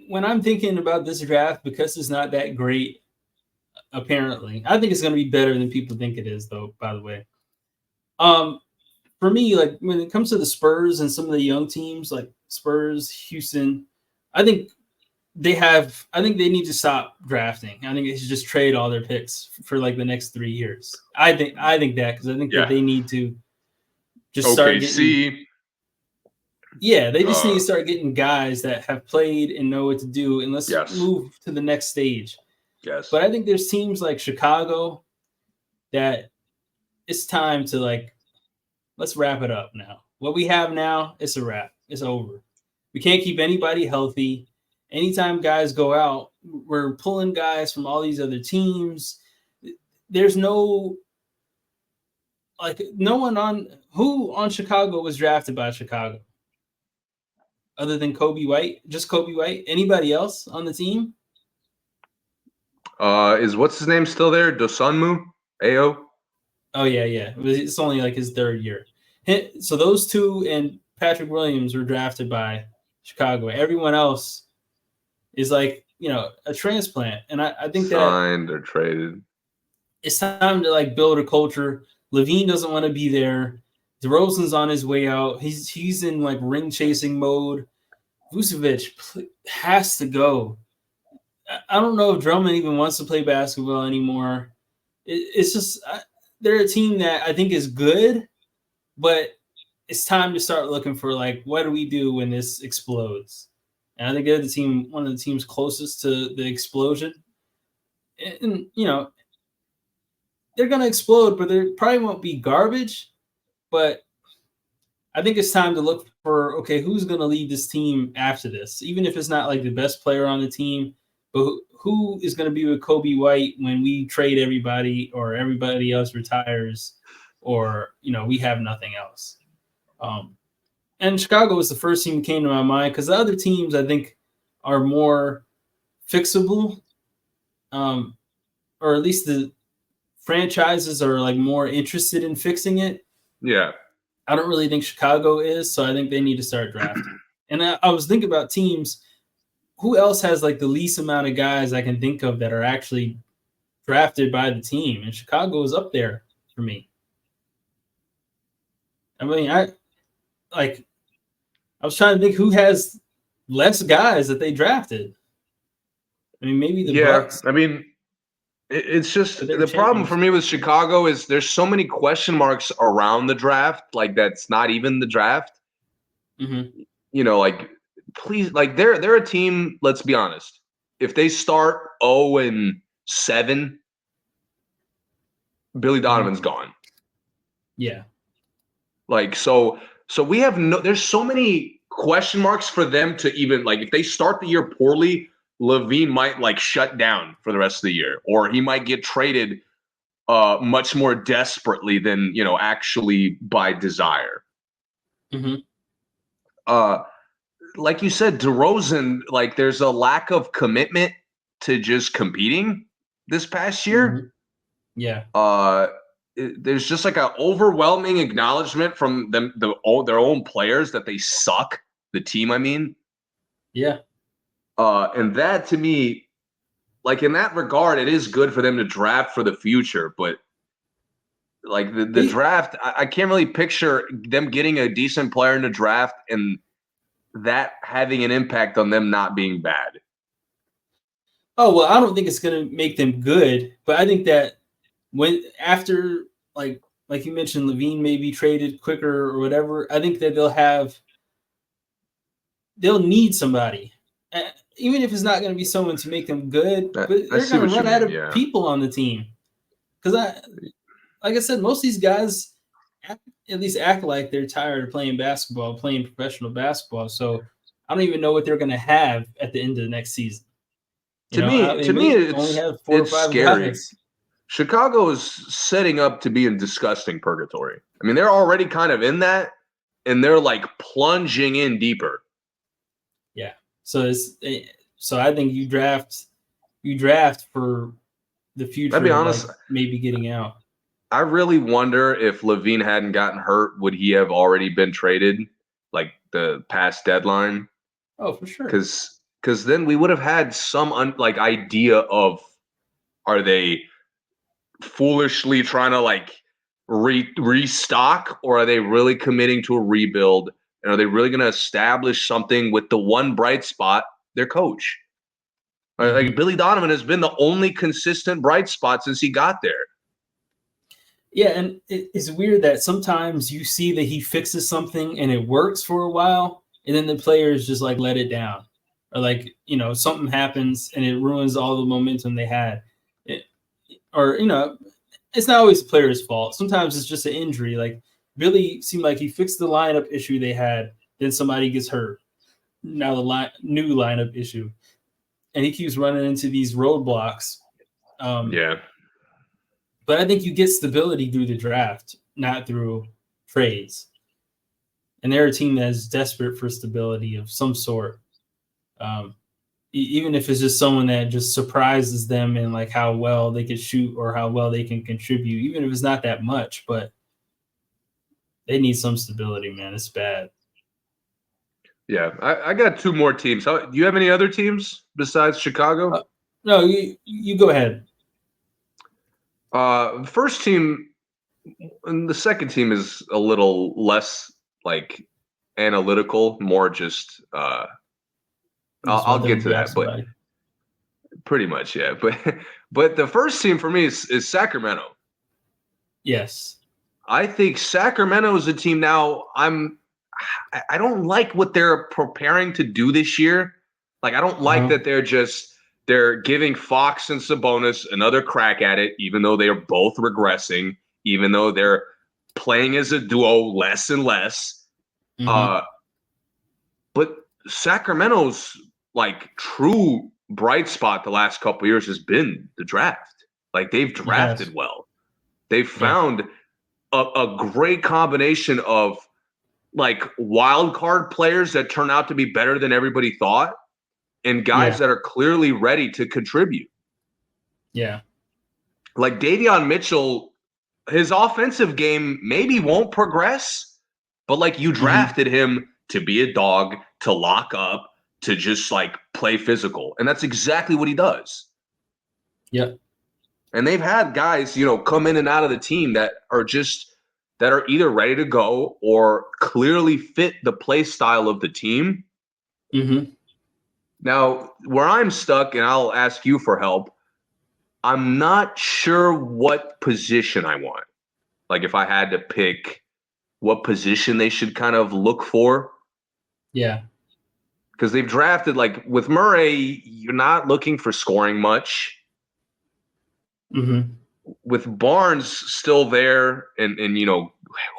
A: When I'm thinking about this draft, because it's not that great, apparently, I think it's going to be better than people think it is, though, by the way. For me, like when it comes to the Spurs and some of the young teams like Spurs, Houston, I think they need to stop drafting. I think they should just trade all their picks for like the next 3 years. I think that, because I think that they need to just start getting. Yeah, they just need to start getting guys that have played and know what to do, and let's move to the next stage.
B: Yes.
A: But I think there's teams like Chicago that it's time to let's wrap it up now. What we have now, it's a wrap. It's over. We can't keep anybody healthy. Anytime guys go out, we're pulling guys from all these other teams. There's no one on Chicago was drafted by Chicago. Other than Kobe White, just Kobe White. Anybody else on the team?
B: Is what's his name still there? Dosunmu? Ayo?
A: Oh, yeah. It's only like his 3rd year. So those two and Patrick Williams were drafted by Chicago. Everyone else is a transplant. And I think
B: signed or traded.
A: It's time to build a culture. Levine doesn't want to be there. DeRozan's on his way out. He's in ring chasing mode. Vucevic has to go. I don't know if Drummond even wants to play basketball anymore. It's just they're a team that I think is good, but it's time to start looking for what do we do when this explodes? And I think they're one of the teams closest to the explosion. And they're gonna explode, but they probably won't be garbage. But I think it's time to look for, okay, who's going to lead this team after this? Even if it's not the best player on the team, but who is going to be with Kobe White when we trade everybody or everybody else retires or, we have nothing else. And Chicago was the first team that came to my mind because the other teams, I think, are more fixable, or at least the franchises are more interested in fixing it.
B: Yeah.
A: I don't really think Chicago is, so I think they need to start drafting. And I was thinking about teams. Who else has the least amount of guys I can think of that are actually drafted by the team? And Chicago is up there for me. I mean, I was trying to think who has less guys that they drafted. I mean, maybe the Bucks.
B: I mean, it's just the problem for me with Chicago is there's so many question marks around the draft, that's not even the draft.
A: Mm-hmm.
B: Please, they're a team. Let's be honest. If they start 0-7, Billy Donovan's gone.
A: Yeah.
B: So we have there's so many question marks for them to even if they start the year poorly, Levine might shut down for the rest of the year, or he might get traded much more desperately than actually by desire.
A: Mm-hmm.
B: Like you said, DeRozan, there's a lack of commitment to just competing this past year.
A: Mm-hmm. Yeah.
B: There's just an overwhelming acknowledgement from them, their own players, that they suck. The team, I mean.
A: Yeah.
B: And that, to me, in that regard, it is good for them to draft for the future. But the draft, I can't really picture them getting a decent player in the draft and that having an impact on them not being bad.
A: Oh, well, I don't think it's going to make them good, but I think that after like you mentioned, Levine may be traded quicker or whatever. I think that they'll need somebody, even if it's not going to be someone to make them good. But
B: I
A: they're
B: see
A: going to
B: what you
A: run out
B: mean.
A: of
B: Yeah.
A: people on the team because like I said, most of these guys at least act like they're tired of playing basketball, playing professional basketball. So I don't even know what they're going to have at the end of the next season.
B: To
A: They
B: me,
A: may only have 4 or
B: it's
A: 5
B: scary.
A: guys.
B: Chicago is setting up to be in disgusting purgatory. I mean, they're already kind of in that, and they're like plunging in deeper.
A: Yeah. So I think you draft for the future.
B: I'll be honest,
A: like maybe getting out.
B: I really wonder if Levine hadn't gotten hurt, would he have already been traded like the past deadline?
A: Oh, for sure.
B: Because then we would have had some idea of, are they foolishly trying to like restock, or are they really committing to a rebuild, and are they really going to establish something with the one bright spot, their coach? Like Billy Donovan has been the only consistent bright spot since he got there.
A: Yeah, and it's weird that sometimes you see that he fixes something and it works for a while, and then the players just like let it down, or like something happens and it ruins all the momentum they had, or it's not always the player's fault. Sometimes it's just an injury. Like Billy seemed like he fixed the lineup issue they had, then somebody gets hurt. Now the new lineup issue, and he keeps running into these roadblocks.
B: Yeah.
A: But I think you get stability through the draft, not through trades. And they're a team that is desperate for stability of some sort. Even if it's just someone that just surprises them in like how well they can shoot or how well they can contribute, even if it's not that much, but they need some stability, man. It's bad.
B: Yeah, I got 2 more teams. Do you have any other teams besides Chicago?
A: No, you go ahead.
B: The first team and the second team is a little less like analytical, more just I'll get to that, but pretty much, yeah. But the first team for me is Sacramento.
A: Yes.
B: I think Sacramento is a team now. I don't like what they're preparing to do this year. Like, I don't like that they're giving Fox and Sabonis another crack at it, even though they are both regressing, even though they're playing as a duo less and less. But Sacramento's like true bright spot the last couple of years has been the draft. Like, they've drafted well. They've found a great combination of like wild card players that turn out to be better than everybody thought, and guys that are clearly ready to contribute.
A: Yeah.
B: Like Davion Mitchell, his offensive game maybe won't progress, but like you drafted him to be a dog, to lock up, to just like play physical. And that's exactly what he does.
A: Yep.
B: And they've had guys, come in and out of the team that are either ready to go or clearly fit the play style of the team. Now, where I'm stuck, and I'll ask you for help, I'm not sure what position I want. Like, if I had to pick what position they should kind of look for.
A: Yeah.
B: Because they've drafted, like, with Murray, you're not looking for scoring much. With Barnes still there and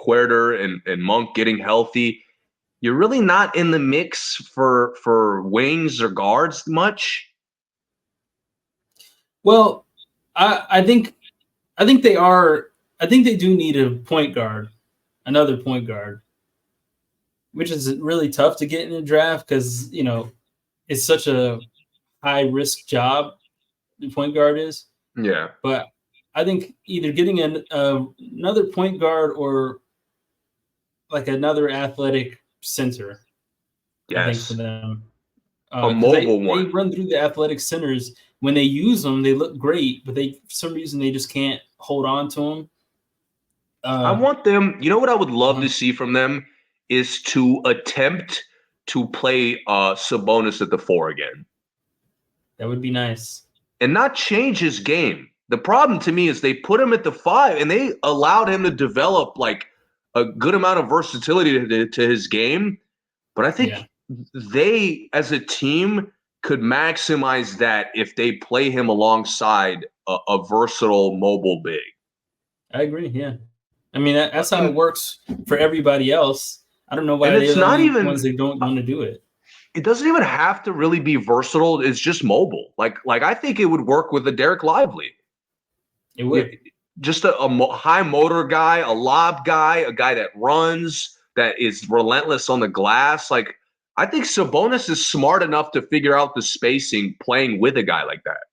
B: Huerter and Monk getting healthy, you're really not in the mix for wings or guards much.
A: Well, I think they are. I think they do need a point guard, another point guard, which is really tough to get in the draft because it's such a high risk job. The point guard is.
B: Yeah.
A: But I think either getting another point guard or like another athletic center.
B: Yes.
A: I think for them.
B: A mobile one.
A: They run through the athletic centers. When they use them, they look great, but for some reason they just can't hold on to them.
B: I want them. You know what I would love to see from them is to attempt to play Sabonis at the 4 again.
A: That would be nice.
B: And not change his game, The problem to me is they put him at the 5 and they allowed him to develop like a good amount of versatility to his game. But I think they, as a team, could maximize that if they play him alongside a versatile mobile big.
A: I agree. Yeah. I mean, that's how it works for everybody else. I don't know why
B: and
A: they're
B: it's
A: the
B: not
A: only
B: even
A: ones that don't want to do it.
B: It doesn't even have to really be versatile. It's just mobile. Like I think it would work with a Derek Lively.
A: It would.
B: Just a high motor guy, a lob guy, a guy that runs, that is relentless on the glass. Like, I think Sabonis is smart enough to figure out the spacing playing with a guy like that.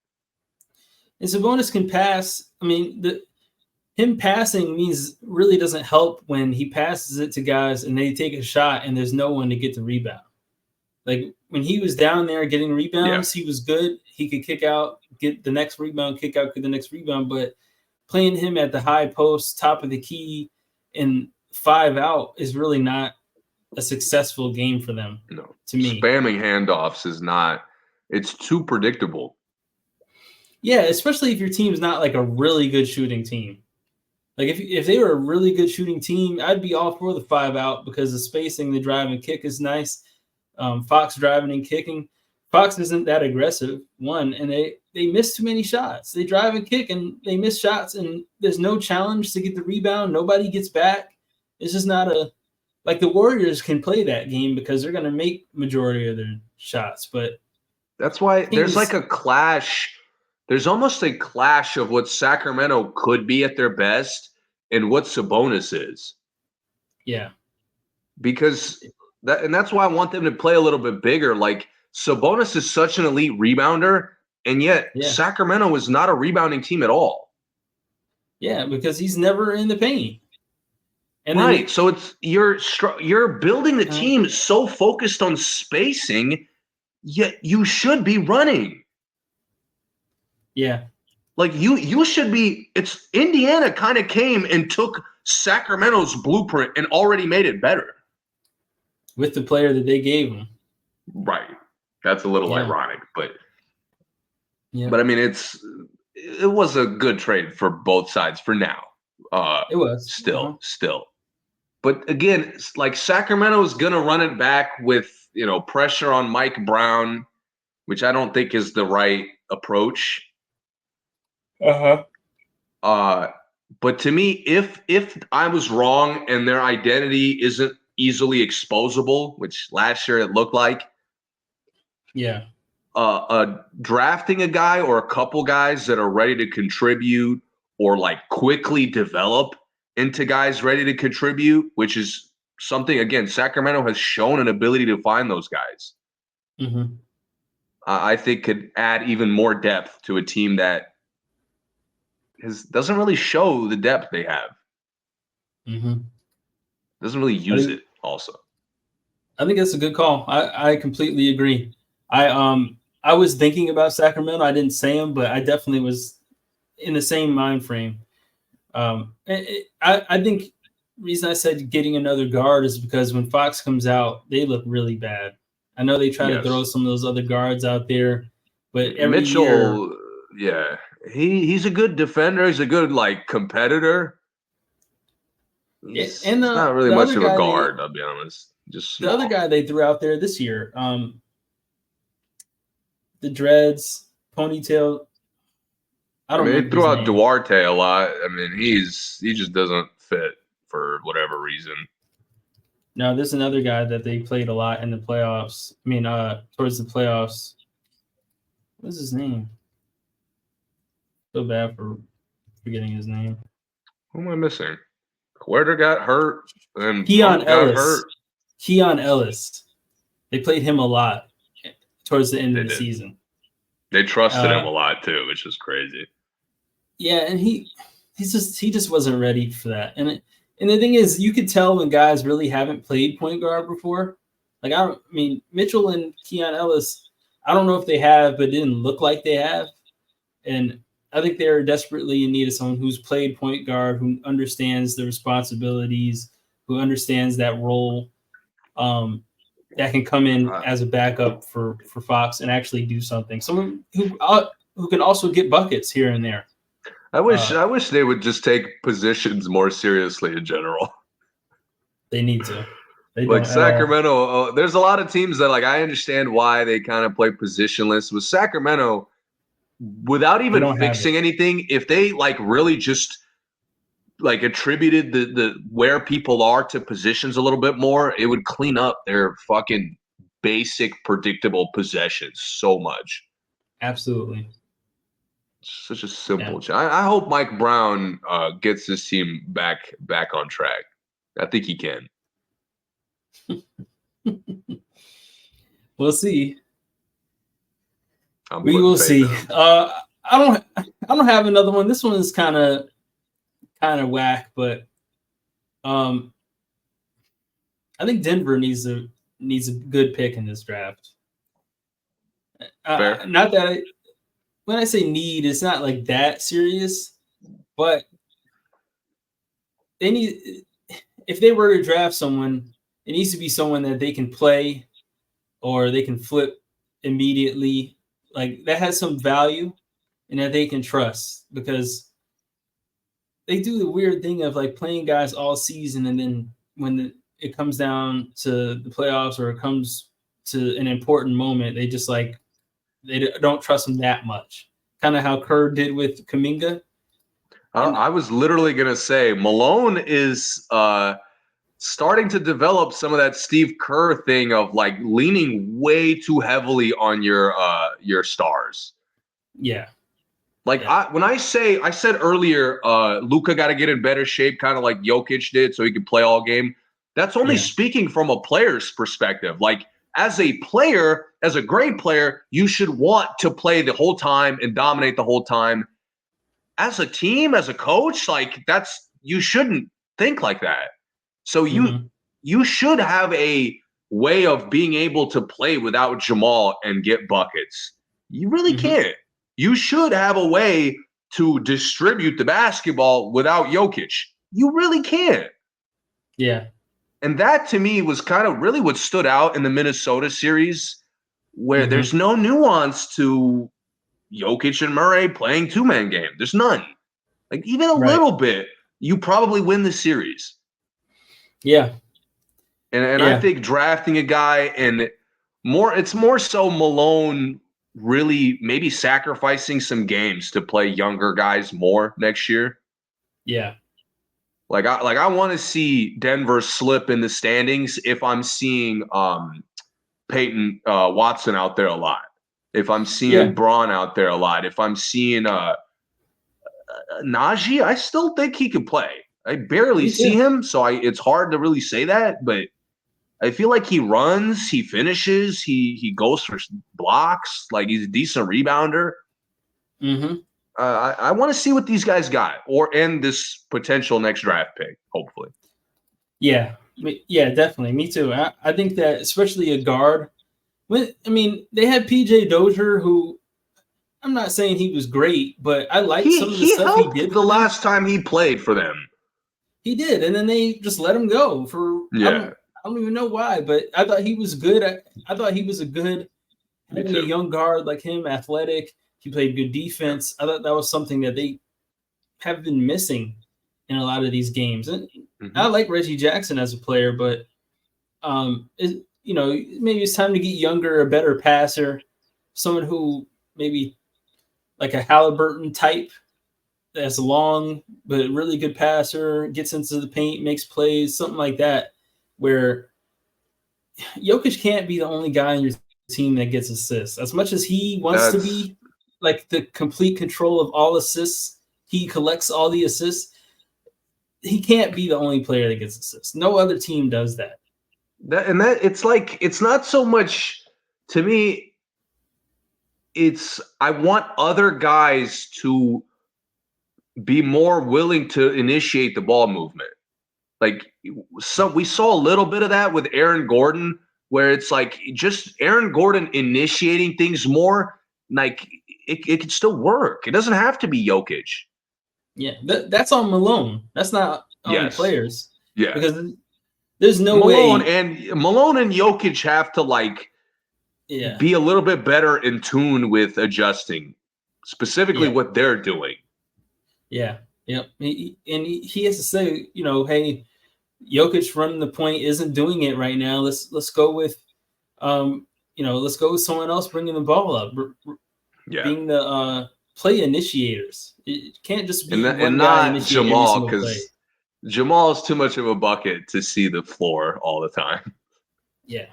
A: And Sabonis can pass. I mean, him passing really doesn't help when he passes it to guys and they take a shot and there's no one to get the rebound. Like when he was down there getting rebounds, he was good. He could kick out, get the next rebound, kick out, get the next rebound. But playing him at the high post, top of the key, and 5 out is really not a successful game for them.
B: No,
A: to me,
B: spamming handoffs is not. It's too predictable.
A: Yeah, especially if your team's not like a really good shooting team. Like if they were a really good shooting team, I'd be all for the 5 out because the spacing, the drive and kick is nice. Fox driving and kicking. Fox isn't that aggressive, and they miss too many shots. They drive and kick and they miss shots, and there's no challenge to get the rebound. Nobody gets back. It's just not like the Warriors can play that game because they're going to make majority of their shots. But
B: that's why there's like a clash. There's almost a clash of what Sacramento could be at their best and what Sabonis is.
A: Yeah.
B: Because that's why I want them to play a little bit bigger. Like, Sabonis is such an elite rebounder, and yet Sacramento is not a rebounding team at all.
A: Yeah, because he's never in the paint.
B: And right. So it's you're building the team so focused on spacing, yet you should be running.
A: Yeah.
B: Like you should be. It's Indiana kind of came and took Sacramento's blueprint and already made it better
A: with the player that they gave him.
B: Right. That's a little ironic, but I mean, it was a good trade for both sides for now.
A: It was
B: still. But again, like, Sacramento is going to run it back with, pressure on Mike Brown, which I don't think is the right approach. But to me, if I was wrong and their identity isn't easily exposable, which last year it looked like, drafting a guy or a couple guys that are ready to contribute or like quickly develop into guys ready to contribute, which is something, again, Sacramento has shown an ability to find those guys.
A: Mm-hmm.
B: I think could add even more depth to a team that doesn't really show the depth they have.
A: Mm-hmm.
B: Doesn't really use it also.
A: I think that's a good call. I completely agree. I was thinking about Sacramento. I didn't say them, but I definitely was in the same mind frame. I think the reason I said getting another guard is because when Fox comes out, they look really bad. I know they try to throw some of those other guards out there, but
B: Mitchell, he's a good defender. He's a good competitor. He's not really much of a guard, I'll be honest. Just
A: the other guy they threw out there this year, the dreads, ponytail.
B: I mean, they threw out Duarte a lot. I mean, he just doesn't fit for whatever reason.
A: No, there's another guy that they played a lot in the playoffs. I mean, towards the playoffs. What's his name? So bad for forgetting his name.
B: Who am I missing? Huerter got hurt, and
A: Keon Ellis. Keon Ellis. They played him a lot towards the end of the season.
B: They trusted him a lot too, which is crazy.
A: Yeah, and he just wasn't ready for that. And the thing is, you could tell when guys really haven't played point guard before. Like, I mean, Mitchell and Keon Ellis, I don't know if they have, but it didn't look like they have. And I think they're desperately in need of someone who's played point guard, who understands the responsibilities, who understands that role, that can come in as a backup for Fox and actually do something. Someone who can also get buckets here and there.
B: I wish they would just take positions more seriously in general.
A: They need to. They
B: Like
A: don't at all.
B: Sacramento, there's a lot of teams that like I understand why they kind of play positionless. With Sacramento, without even fixing anything, if they like really just like attributed the where people are to positions a little bit more, it would clean up their fucking basic predictable possessions so much.
A: Absolutely.
B: Such a simple change. I hope Mike Brown gets this team back on track. I think he can.
A: We'll see. We will see. I don't have another one. This one is kind of whack, but I think Denver needs a good pick in this draft. Not that when I say need, it's not like that serious, but they need, if they were to draft someone, it needs to be someone that they can play or they can flip immediately, like that has some value and that they can trust, because they do the weird thing of like playing guys all season, and then when it comes down to the playoffs or it comes to an important moment, they just like they don't trust him that much. Kind of how Kerr did with Kuminga.
B: I was literally gonna say Malone is starting to develop some of that Steve Kerr thing of like leaning way too heavily on your stars.
A: Yeah.
B: Like when I said earlier, Luka got to get in better shape, kind of like Jokic did, so he could play all game. That's only speaking from a player's perspective. Like as a player, as a great player, you should want to play the whole time and dominate the whole time. As a team, as a coach, like you shouldn't think like that. So you should have a way of being able to play without Jamal and get buckets. You really can't. You should have a way to distribute the basketball without Jokic. You really can't.
A: Yeah.
B: And that to me was kind of really what stood out in the Minnesota series, where there's no nuance to Jokic and Murray playing two-man game. There's none. Like even a little bit, you probably win the series.
A: Yeah.
B: And I think drafting a guy and it's more so Malone really maybe sacrificing some games to play younger guys more next year.
A: Yeah.
B: Like I want to see Denver slip in the standings if I'm seeing Peyton Watson out there a lot. If I'm seeing Braun out there a lot. If I'm seeing Najee, I still think he can play. I barely see him, so it's hard to really say that, but I feel like he runs, he finishes, he goes for blocks, like he's a decent rebounder. I want to see what these guys got, and this potential next draft pick, hopefully.
A: Yeah, definitely. Me too. I think that especially a guard. They had PJ Dozier, who I'm not saying he was great, but I like some of the stuff he did.
B: The last time he played for them,
A: he did, and then they just let him go for. I don't even know why, but I thought he was good. I thought he was a good, having a young guard like him, athletic. He played good defense. I thought that was something that they have been missing in a lot of these games. And I like Reggie Jackson as a player, but maybe it's time to get younger, a better passer, someone who maybe like a Halliburton type that's long but really good passer, gets into the paint, makes plays, something like that. Where Jokic can't be the only guy on your team that gets assists. As much as he wants to be like the complete control of all assists, he collects all the assists. He can't be the only player that gets assists. No other team does that.
B: It's like, it's not so much to me. I want other guys to be more willing to initiate the ball movement. Like we saw a little bit of that with Aaron Gordon, where it's like just Aaron Gordon initiating things more. Like it can still work. It doesn't have to be Jokic.
A: Yeah, that's on Malone. That's not on the players.
B: Yeah,
A: because there's no
B: Malone
A: way.
B: And Malone and Jokic have to be a little bit better in tune with adjusting, specifically what they're doing.
A: Yeah. Yep. He has to say, hey, Jokic running the point isn't doing it right now. Let's go with, let's go with someone else bringing the ball up, being the play initiators. It can't just be one
B: and
A: guy
B: not
A: initiate every
B: Jamal,
A: single play.
B: because Jamal is too much of a bucket to see the floor all the time.
A: Yeah.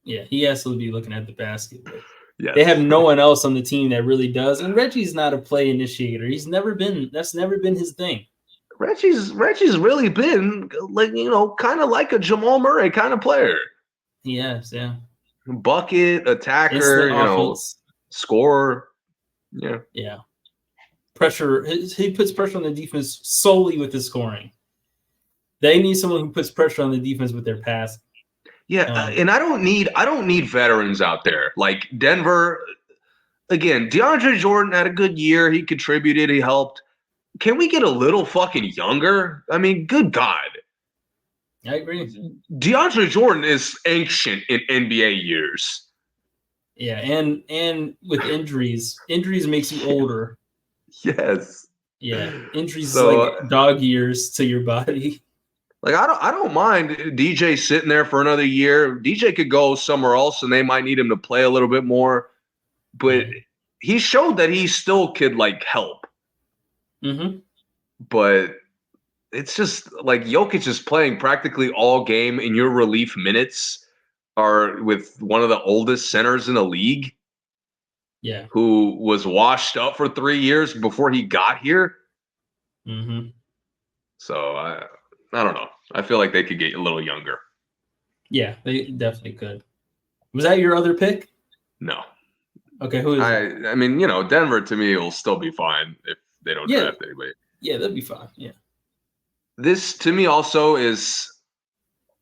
A: He has to be looking at the basket, but
B: Yes.
A: they have no one else on the team that really does. And Reggie's not a play initiator. That's never been his thing.
B: Reggie's really been like, kind of like a Jamal Murray kind of player.
A: Yes, yeah.
B: Bucket, attacker,
A: offense.
B: Scorer. Yeah.
A: Yeah. Pressure. He puts pressure on the defense solely with his scoring. They need someone who puts pressure on the defense with their pass.
B: Yeah, and I don't need veterans out there. Like Denver, again, DeAndre Jordan had a good year. He contributed, he helped. Can we get a little fucking younger? I mean, good God.
A: I agree.
B: DeAndre Jordan is ancient in NBA years.
A: Yeah, and with injuries makes you older.
B: Yes.
A: Yeah, injuries like dog years to your body.
B: Like I don't mind DJ sitting there for another year. DJ could go somewhere else, and they might need him to play a little bit more. But he showed that he still could like help.
A: Mm-hmm.
B: But it's just like Jokic is playing practically all game, and your relief minutes are with one of the oldest centers in the league.
A: Yeah.
B: Who was washed up for 3 years before he got here.
A: Mm-hmm.
B: So I don't know. I feel like they could get a little younger.
A: Yeah, they definitely could. Was that your other pick?
B: No.
A: Okay, who is it?
B: I mean, Denver to me will still be fine if they don't draft anybody.
A: Yeah, that'd be fine. Yeah.
B: This to me also is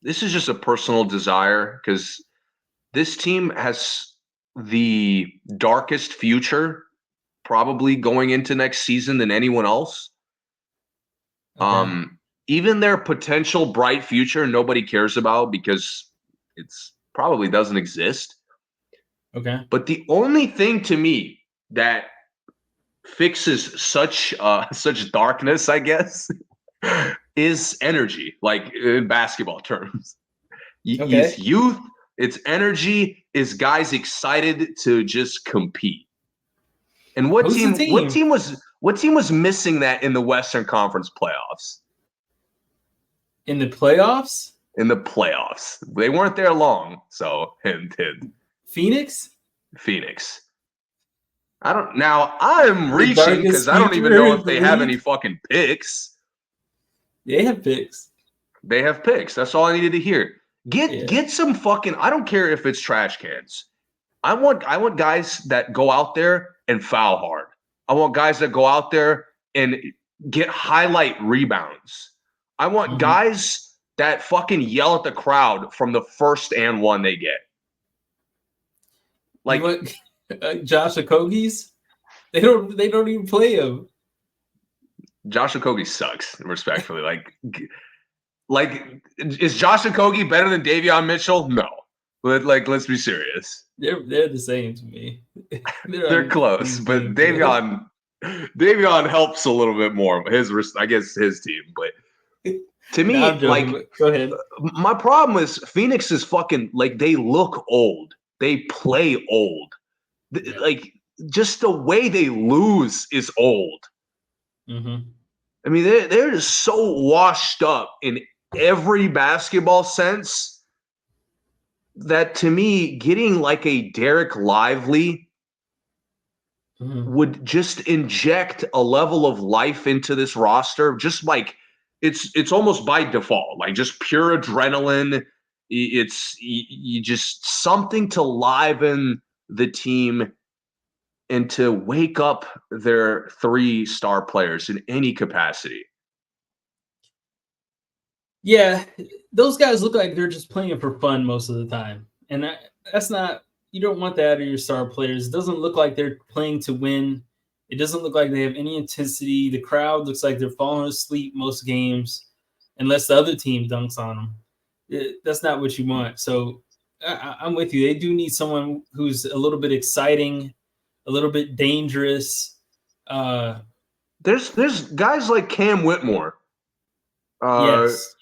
B: just a personal desire because this team has the darkest future probably going into next season than anyone else. Okay. Even their potential bright future, nobody cares about because it's probably doesn't exist.
A: Okay.
B: But the only thing to me that fixes such darkness, I guess, is energy, like in basketball terms.
A: Okay.
B: It's youth, it's energy, is guys excited to just compete. And what team was missing that in the Western Conference playoffs?
A: In the playoffs?
B: In the playoffs. They weren't there long, so hint.
A: Phoenix.
B: I'm reaching because I don't even know if they have any fucking picks.
A: They have picks.
B: That's all I needed to hear. Get some fucking, I don't care if it's trash cans. I want guys that go out there and foul hard. I want guys that go out there and get highlight rebounds. I want guys that fucking yell at the crowd from the first and one they get. Like
A: Josh Okogie's? They don't even play him.
B: Josh Okogie sucks, respectfully. Like is Josh Okogie better than Davion Mitchell? No. But let's be serious.
A: They're the same to me.
B: They're close, but Davion helps a little bit more. I guess his team, but to me,
A: go ahead.
B: My problem is Phoenix is fucking they look old. They play old. Like just the way they lose is old.
A: Mm-hmm.
B: I mean, they're just so washed up in every basketball sense that to me, getting like a Derek Lively would just inject a level of life into this roster. Just like it's almost by default, like just pure adrenaline. It's you just something to liven the team and to wake up their 3-star players in any capacity.
A: Yeah, those guys look like they're just playing for fun most of the time. And that's not, you don't want that out of your star players. It doesn't look like they're playing to win. It doesn't look like they have any intensity. The crowd looks like they're falling asleep most games, unless the other team dunks on them. That's not what you want. So I'm with you. They do need someone who's a little bit exciting, a little bit dangerous,
B: there's guys like Cam Whitmore,
A: Yes,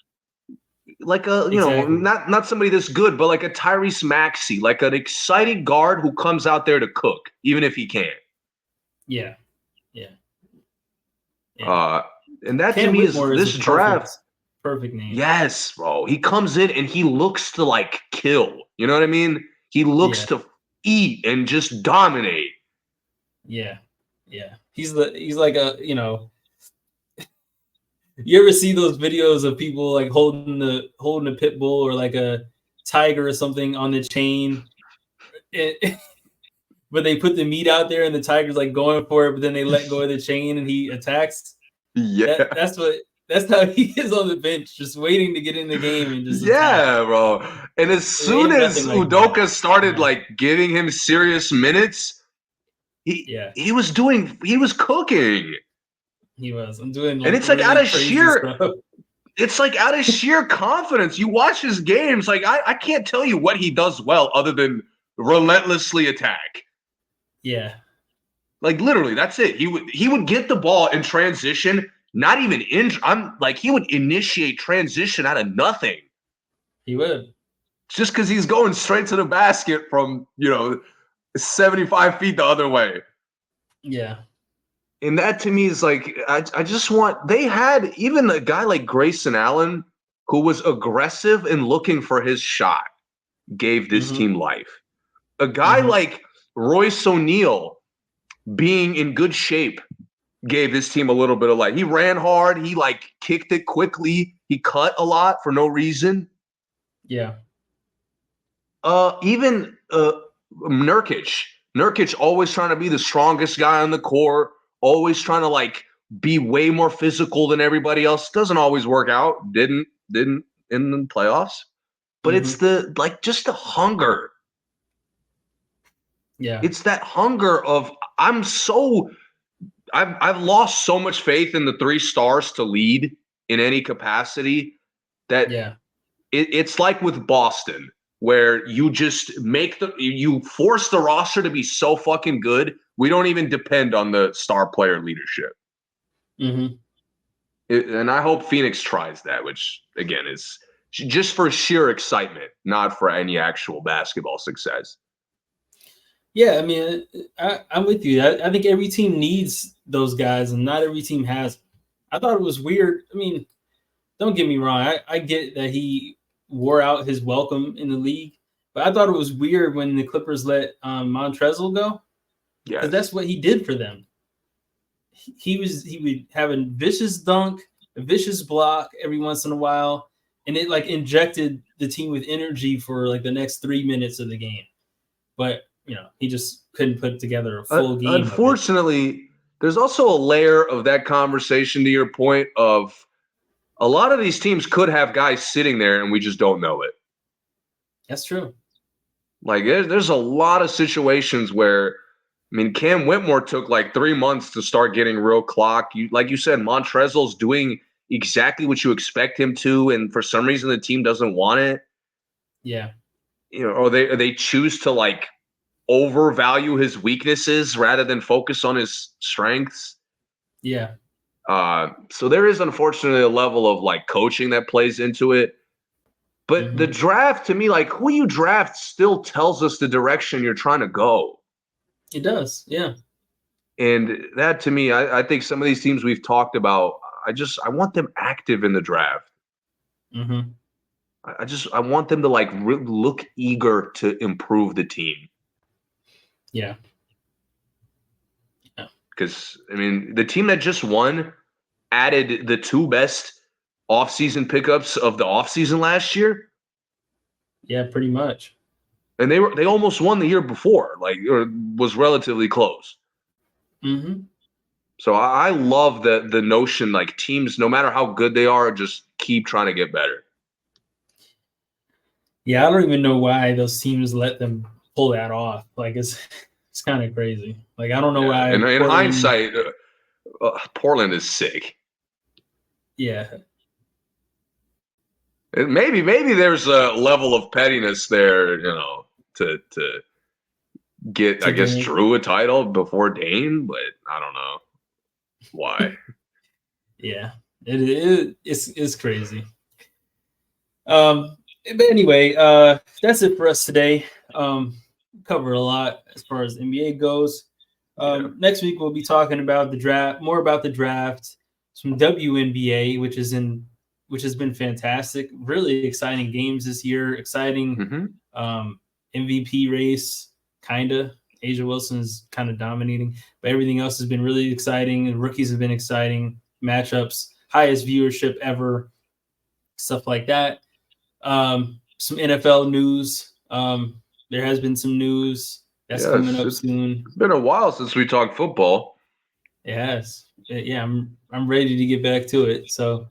B: like
A: exactly.
B: not somebody this good, but like a Tyrese Maxey, like an exciting guard who comes out there to cook, even if he can't.
A: Yeah, yeah, yeah.
B: Uh, and that to
A: Cam
B: me is
A: Whitmore is a
B: this draft.
A: perfect name.
B: Yes, bro. He comes in and he looks to like kill. You know what I mean? He looks
A: Yeah,
B: to eat and just dominate.
A: yeah, yeah. He's like a You ever see those videos of people like holding a pit bull or like a tiger or something on the chain, but they put the meat out there and the tiger's like going for it, but then they let go of the chain and he attacks.
B: Yeah.
A: That's how he is on the bench, just waiting to get in the game and just attack.
B: Yeah, bro. And as
A: There
B: soon
A: ain't
B: as
A: nothing like that.
B: Udoka started
A: Yeah,
B: like giving him serious minutes, he
A: yeah,
B: he was cooking.
A: he was. I'm doing
B: And
A: like really crazy stuff.
B: it's like out of sheer confidence. You watch his games, like I can't tell you what he does well other than relentlessly attack.
A: Yeah,
B: Like literally, that's it. He would get the ball in transition, not even in. I'm like he would initiate transition out of nothing,
A: he would.
B: just because he's going straight to the basket from 75 feet the other way.
A: Yeah,
B: And that to me is like I just want. They had even a guy like Grayson Allen who was aggressive and looking for his shot, gave this
A: mm-hmm,
B: team life. A guy
A: mm-hmm,
B: like Royce O'Neal being in good shape gave this team a little bit of life. He ran hard. He like kicked it quickly. He cut a lot for no reason.
A: yeah,
B: Even Nurkic. Nurkic always trying to be the strongest guy on the court, always trying to like be way more physical than everybody else. Doesn't always work out. Didn't in the playoffs. But it's
A: mm-hmm,
B: the like just the hunger.
A: yeah,
B: It's that hunger of I've lost so much faith in the 3 stars to lead in any capacity that
A: yeah.
B: it's like with Boston, where you force the roster to be so fucking good, we don't even depend on the star player leadership.
A: Mm-hmm.
B: And I hope Phoenix tries that, which again is just for sheer excitement, not for any actual basketball success.
A: Yeah, I mean, I'm with you. I think every team needs those guys, and not every team has. I thought it was weird. I mean, don't get me wrong. I get that he wore out his welcome in the league, but I thought it was weird when the Clippers let Montrezl go, because
B: Yes.
A: that's what he did for them. He would have a vicious dunk, a vicious block every once in a while, and it like injected the team with energy for like the next 3 minutes of the game. But he just couldn't put together a full game of it.
B: Unfortunately, there's also a layer of that conversation to your point of a lot of these teams could have guys sitting there and we just don't know it.
A: That's true.
B: Like there's a lot of situations where I mean Cam Whitmore took like 3 months to start getting real clock. Like you said, Montrezl's doing exactly what you expect him to, and for some reason the team doesn't want it.
A: Yeah.
B: Or they choose to like overvalue his weaknesses rather than focus on his strengths.
A: Yeah.
B: So there is unfortunately a level of like coaching that plays into it. But the
A: Mm-hmm.
B: draft to me, like who you draft still tells us the direction you're trying to go.
A: It does. Yeah.
B: And that to me, I think some of these teams we've talked about, I want them active in the draft.
A: Mm-hmm.
B: I want them to like look eager to improve the team.
A: Yeah. Yeah.
B: Because I mean, the team that just won added the 2 best offseason pickups of the offseason last year.
A: Yeah. Pretty much.
B: And they almost won the year before, like or was relatively close.
A: Mm-hmm.
B: So I love the notion like teams, no matter how good they are, just keep trying to get better.
A: Yeah. I don't even know why those teams let them pull that off. Like it's kind of crazy. Like I don't know
B: Yeah,
A: why
B: and in
A: Portland.
B: hindsight, Portland is sick.
A: Yeah.
B: And maybe there's a level of pettiness there, to get I
A: To
B: guess
A: Dame.
B: Drew a title before Dame, but I don't know. Why?
A: Yeah, it's crazy. But anyway, that's it for us today. Covered a lot as far as NBA goes. Next week we'll be talking about the draft, more about the draft, some WNBA, which has been fantastic. Really exciting games this year. Exciting MVP race, kinda. Asia Wilson's kind of dominating, but everything else has been really exciting. The rookies have been exciting matchups, highest viewership ever, stuff like that. Some NFL news. There has been some news that's coming up soon.
B: It's been a while since we talked football.
A: Yes. Yeah, I'm ready to get back to it. So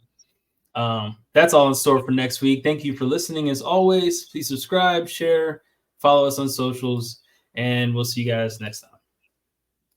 A: that's all in store for next week. Thank you for listening. As always, please subscribe, share, follow us on socials, and we'll see you guys next time.